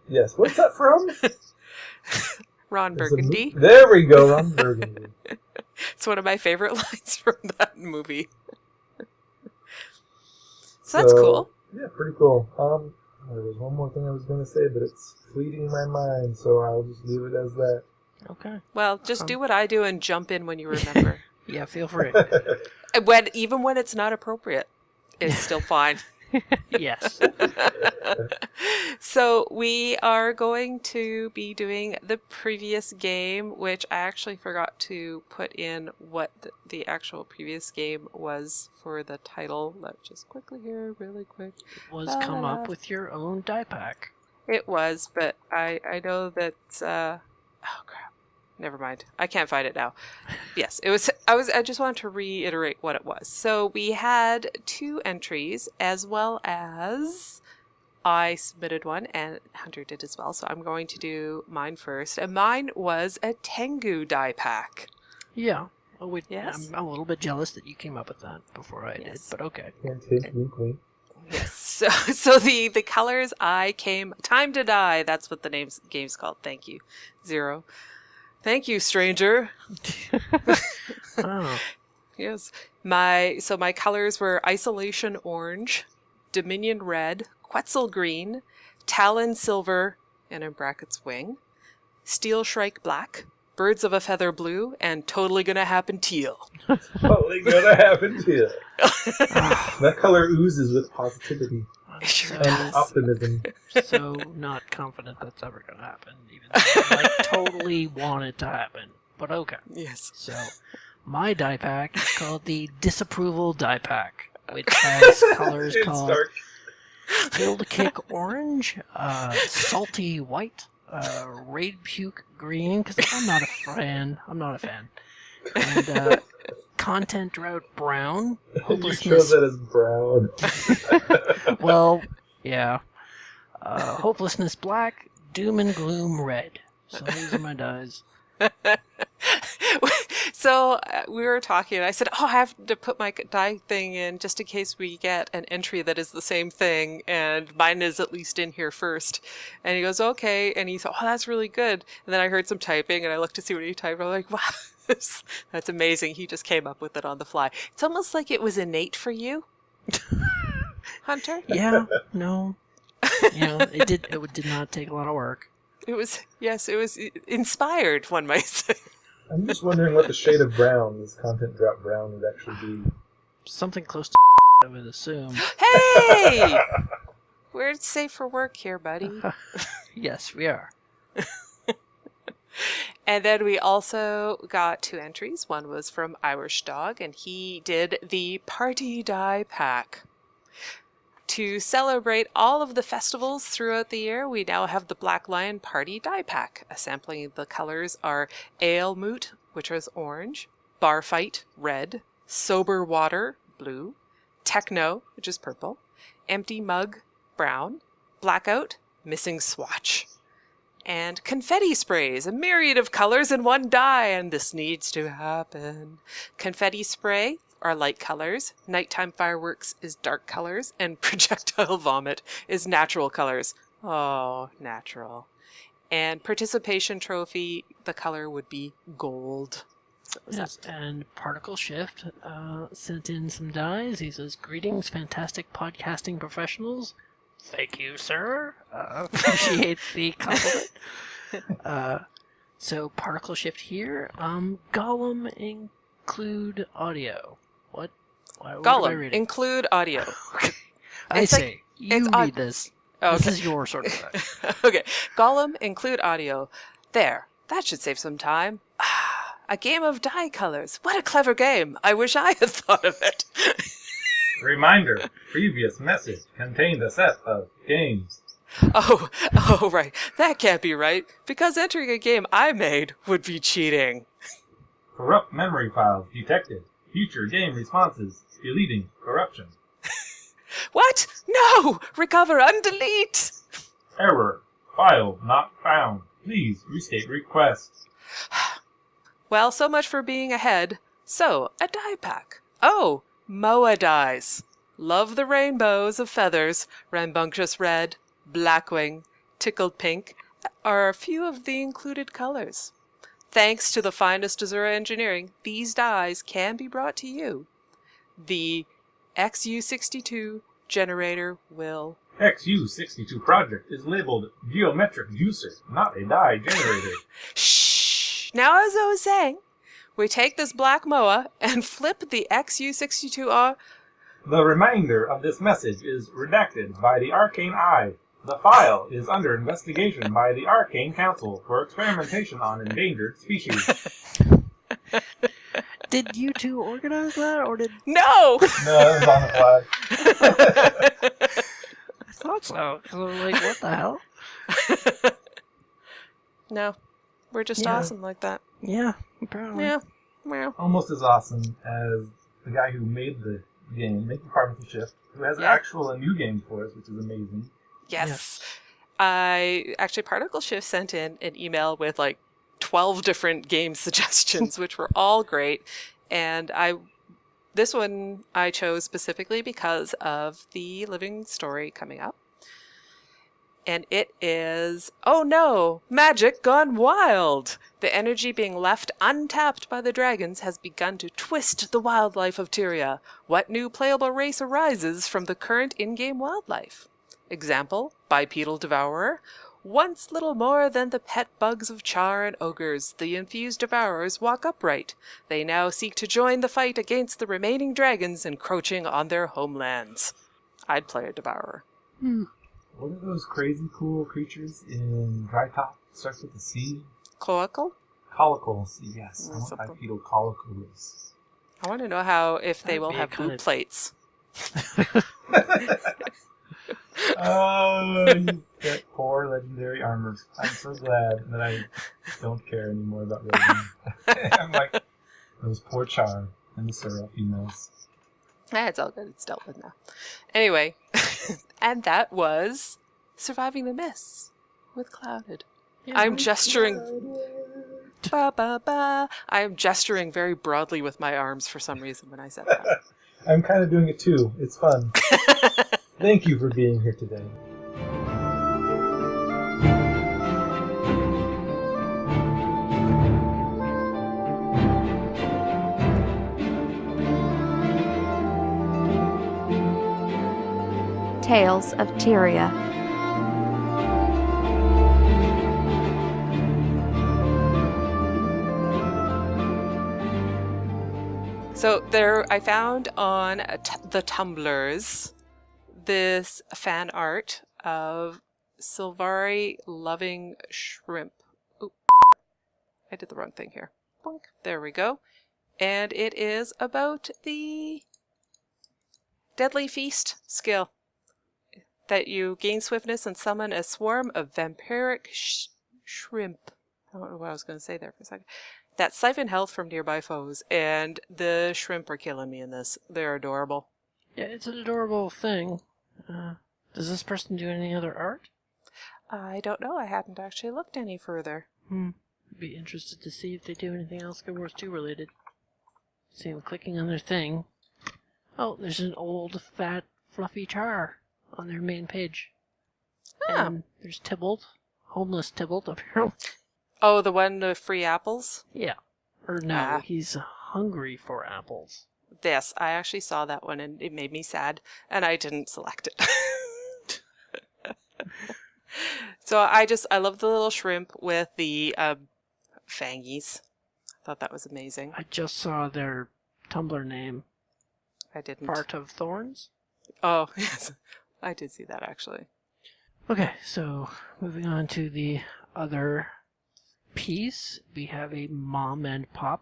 Yes. What's that from? Ron Burgundy. There we go, Ron Burgundy. It's one of my favorite lines from that movie. So that's cool. Yeah, pretty cool. There was one more thing I was going to say, but it's fleeting my mind, so I'll just leave it as that. Okay. Well, just do what I do and jump in when you remember. Yeah, feel free. Even when it's not appropriate, it's still fine. Yes. So we are going to be doing the previous game, which I actually forgot to put in what the actual previous game was for the title. Let's just quickly here, really quick. It was come up with your own die pack. It was, but I know that oh crap. Never mind. I can't find it now. Yes, it was. I just wanted to reiterate what it was. So we had 2 entries, as well as I submitted one, and Hunter did as well. So I'm going to do mine first, and mine was a Tengu die pack. Yeah. Yes. I'm a little bit jealous that you came up with that before I did, but okay. Yes. So the colors Time to Die. That's what the game's called. Thank you, Zero. Thank you, stranger. Oh. Yes. My colors were Isolation Orange, Dominion Red, Quetzal Green, Talon Silver, and in brackets Wing, Steel Shrike Black, Birds of a Feather Blue, and Totally Gonna Happen Teal. Totally Gonna Happen Teal. That color oozes with positivity. It sure and does. optimism. So not confident that's ever going to happen, even though I totally want it to happen. But okay. Yes. So my die pack is called the Disapproval Die Pack, which has colors called Guild Kick Orange, Salty White, Raid Puke Green, because I'm not a fan, and Content Drought Brown, Hopelessness... You chose that as brown. Well, yeah. Hopelessness Black, Doom and Gloom Red. So these are my dies. So we were talking, and I said, I have to put my die thing in just in case we get an entry that is the same thing, and mine is at least in here first. And he goes, okay, and he thought, that's really good. And then I heard some typing, and I looked to see what he typed, and I'm like, wow, that's amazing. He just came up with it on the fly. It's almost like it was innate for you, Hunter. Yeah, no. It did not take a lot of work. It was inspired, one might say. I'm just wondering what the shade of brown, this Content Drop Brown, would actually be. Something close to I would assume. Hey! We're safe for work here, buddy. Yes, we are. And then we also got 2 entries. One was from Irish Dog, and he did the Party Die Pack. To celebrate all of the festivals throughout the year, we now have the Black Lion Party Die Pack. A sampling of the colors are Ale Moot, which is orange, Bar Fight, red, Sober Water, blue, Techno, which is purple, Empty Mug, brown, Blackout, Missing Swatch, and confetti sprays, a myriad of colors in one die, and this needs to happen. Confetti spray are light colors, nighttime fireworks is dark colors, and projectile vomit is natural colors. Oh, natural. And participation trophy, the color would be gold. So yes, and Particle Shift sent in some dies. He says, "Greetings, fantastic podcasting professionals." Thank you, sir. Appreciate the compliment. So Particle Shift here. Gollum include audio. What? Why would I Gollum, read it? include audio. I say, you read this. Oh, This okay. is your sort of thing. Okay. Gollum, include audio. There. That should save some time. A game of dye colors. What a clever game. I wish I had thought of it. Reminder, previous message contained a set of games. Oh, right. That can't be right, because entering a game I made would be cheating. Corrupt memory files detected. Future game responses. Deleting corruption. What? No! Recover, undelete! Error. File not found. Please restate request. Well, so much for being ahead. So, a die pack. Oh, Moa dies. Love the rainbows of feathers, rambunctious red, blackwing, tickled pink are a few of the included colors. Thanks to the finest Azura engineering, these dies can be brought to you. The XU62 generator will... XU62 project is labeled Geometric Juicer, not a die generator. Shh! Now, as I was saying, we take this black Moa and flip the XU62 on... The remainder of this message is redacted by the Arcane Eye. The file is under investigation by the Arcane Council for experimentation on endangered species. Did you two organize that, or did... No! No, it was on the flag. I thought so. 'Cause I was like, what the hell? No. We're just Yeah. awesome like that. Yeah, apparently. Yeah. Well. Almost as awesome as the guy who made the game, making Particle Shift, who has a new game for us, which is amazing. Yes. Particle Shift sent in an email with like 12 different game suggestions, which were all great. And this one I chose specifically because of the living story coming up. And it is, oh no, magic gone wild! The energy being left untapped by the dragons has begun to twist the wildlife of Tyria. What new playable race arises from the current in-game wildlife? Example, bipedal devourer. Once little more than the pet bugs of Char and ogres, the infused devourers walk upright. They now seek to join the fight against the remaining dragons encroaching on their homelands. I'd play a devourer. What are those crazy cool creatures in Dry Top? Starts with a C? Cloacal? Collicles, yes. I want Something. bipedal collicles. I want to know if they will be have kind boot of- plates. Oh, you get poor legendary armors. I'm so glad that I don't care anymore about Resident. I'm like, those poor Char and the Seraph females. It's all good. It's dealt with now. Anyway, and that was Surviving the Mists with Clouded. I'm gesturing... Ba, ba, ba. I am gesturing very broadly with my arms for some reason when I said that. I'm kind of doing it too. It's fun. Thank you for being here today. Tales of Tyria. So I found on the Tumblrs this fan art of Sylvari loving shrimp. Oop. I did the wrong thing here. Boink. There we go. And it is about the Deadly Feast skill. that you gain swiftness and summon a swarm of vampiric shrimp. I don't know what I was going to say there for a second. That siphon health from nearby foes, and the shrimp are killing me in this. They're adorable. Yeah, it's an adorable thing. Does this person do any other art? I don't know. I hadn't actually looked any further. I'd be interested to see if they do anything else Guild Wars 2 related. See, I'm clicking on their thing. Oh, there's an old, fat, fluffy char on their main page. And there's Tybalt. Homeless Tybalt up here. Oh, the one with free apples? Yeah. Or no, he's hungry for apples. Yes, I actually saw that one and it made me sad, and I didn't select it. So I love the little shrimp with the fangies. I thought that was amazing. I just saw their Tumblr name. I didn't. Part of Thorns? Oh, yes. I did see that, actually. Okay, so moving on to the other piece. We have a Mom and Pop ?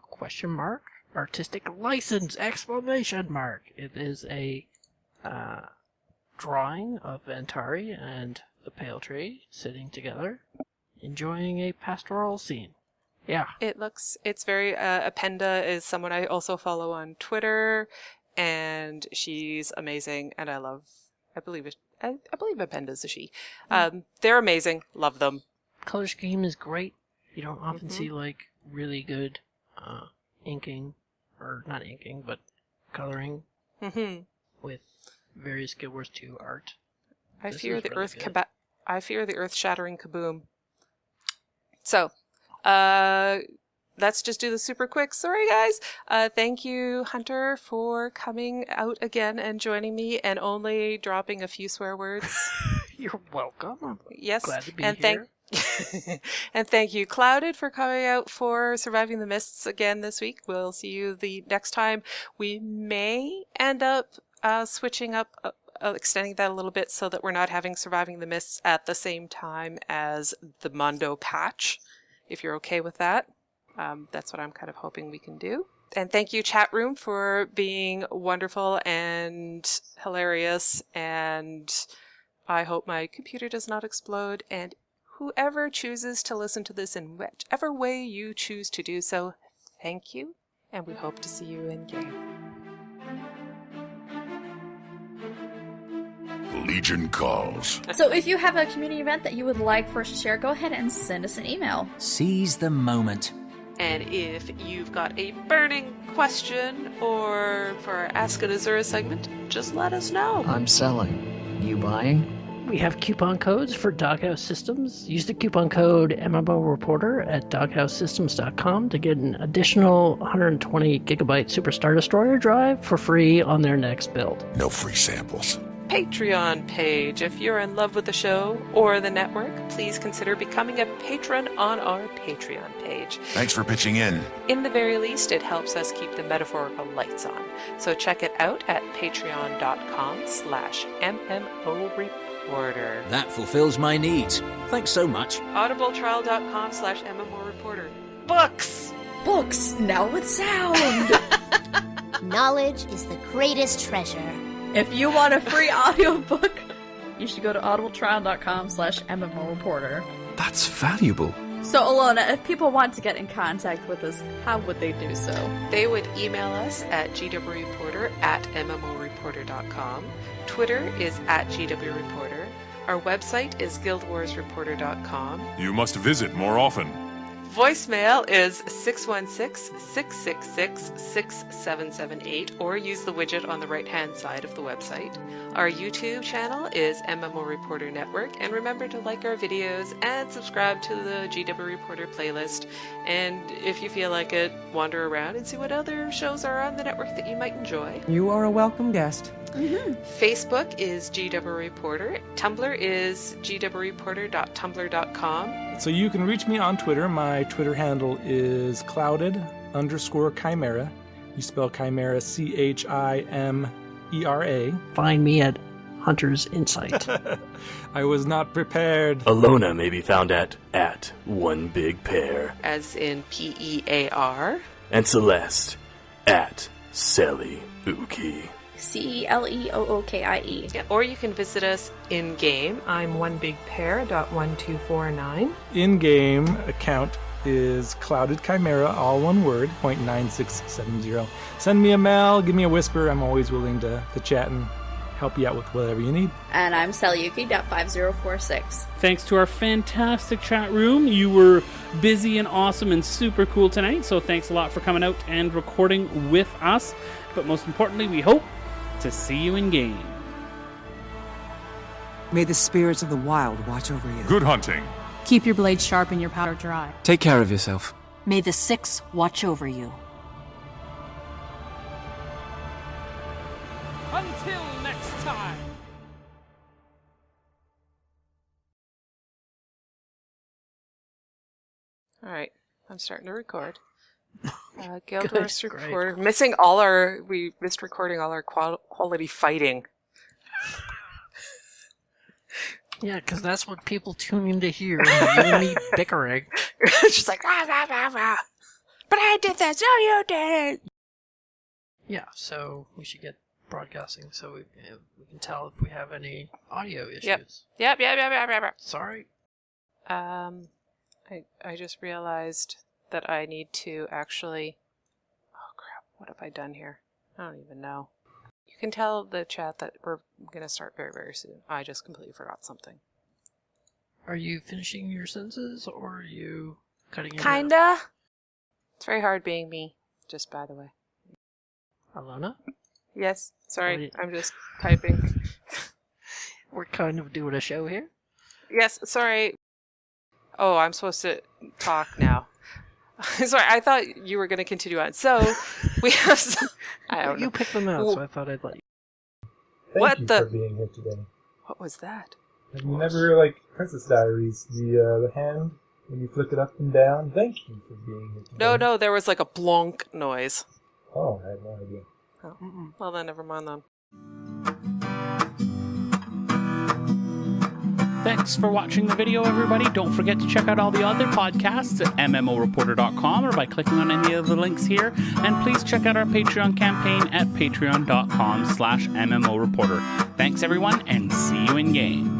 Artistic license ! It is a drawing of Antari and the Pale Tree sitting together, enjoying a pastoral scene. Yeah. It's very, Apenda is someone I also follow on Twitter, and she's amazing, and I believe Apenda's a she. They're amazing. Love them. Color scheme is great. You don't often see, really good inking, or not inking, but coloring with various Guild Wars 2 art. I fear the earth shattering kaboom. So, let's just do this super quick. Sorry, guys. Thank you, Hunter, for coming out again and joining me and only dropping a few swear words. You're welcome. Yes. Glad to be here. And thank you, Clouded, for coming out for Surviving the Mists again this week. We'll see you the next time. We may end up switching up, extending that a little bit so that we're not having Surviving the Mists at the same time as the Mondo patch, if you're okay with that. That's what I'm kind of hoping we can do. And thank you, chat room, for being wonderful and hilarious. And I hope my computer does not explode. And whoever chooses to listen to this in whichever way you choose to do so, thank you. And we hope to see you in game. Legion calls. So if you have a community event that you would like for us to share, go ahead and send us an email. Seize the moment. And if you've got a burning question or for our Ask an Azura segment, just let us know. I'm selling. You buying? We have coupon codes for Doghouse Systems. Use the coupon code MMO Reporter at doghousesystems.com to get an additional 120 gigabyte Super Star Destroyer drive for free on their next build. No free samples. Patreon page. If you're in love with the show or the network, please consider becoming a patron on our Patreon page. Thanks for pitching in. In the very least, it helps us keep the metaphorical lights on. So check it out at patreon.com/MMO Reporter. That fulfills my needs. Thanks so much. audibletrial.com/MMO Reporter. Books! Books, now with sound! Knowledge is the greatest treasure. If you want a free audiobook, you should go to audibletrial.com/MMO Reporter. That's valuable. So, Allona, if people want to get in contact with us, how would they do so? They would email us at gwreporter@mmoreporter.com. Twitter is @gwreporter. Our website is guildwarsreporter.com. You must visit more often. Voicemail is 616-666-6778, or use the widget on the right-hand side of the website. Our YouTube channel is MMO Reporter Network, and remember to like our videos and subscribe to the GW Reporter playlist. And if you feel like it, wander around and see what other shows are on the network that you might enjoy. You are a welcome guest. Facebook is GW Reporter. Tumblr is gwreporter.tumblr.com. So you can reach me on Twitter. My Twitter handle is clouded_chimera. You spell chimera CHIMERA. Find me at Hunter's Insight. I was not prepared. Allona may be found at One Big Pear. As in PEAR. And Celeste at Selly Uki. CELEOOKIE. Yeah, or you can visit us in-game. I'm onebigpair.1249. In-game account is Clouded Chimera, all one word, 0.9670. Send me a mail, give me a whisper. I'm always willing to chat and help you out with whatever you need. And I'm Seleuki.5046. Thanks to our fantastic chat room. You were busy and awesome and super cool tonight, so thanks a lot for coming out and recording with us. But most importantly, we hope to see you in game. May the spirits of the wild watch over you. Good hunting. Keep your blade sharp and your powder dry. Take care of yourself. May the Six watch over you. Until next time. All right, I'm starting to record. Guild Wars record. We missed recording all our quality fighting. Yeah, because that's what people tune in to hear. You and me bickering. She's like, rah, rah, rah, rah. But I did this. Oh, you did it. Yeah, so we should get broadcasting so we can tell if we have any audio issues. Yep. Sorry. I just realized that I need to actually... Oh, crap. What have I done here? I don't even know. You can tell the chat that we're going to start very, very soon. I just completely forgot something. Are you finishing your sentences, or are you cutting it out? Kinda. It's very hard being me, just by the way. Allona? Yes. Sorry, I'm just typing. We're kind of doing a show here. Yes, sorry. Oh, I'm supposed to talk now. Sorry, I thought you were going to continue on. So, we have... I don't know. You picked them out, so I thought I'd let you. Thank you for being here today. What was that? Have you never, like, Princess Diaries, the hand, when you flick it up and down? Thank you for being here today. No, there was like a blonk noise. Oh, I had no idea. Oh. Well, then, never mind then. Thanks for watching the video, everybody. Don't forget to check out all the other podcasts at MMOreporter.com or by clicking on any of the links here. And please check out our Patreon campaign at patreon.com/MMOreporter. Thanks, everyone, and see you in game.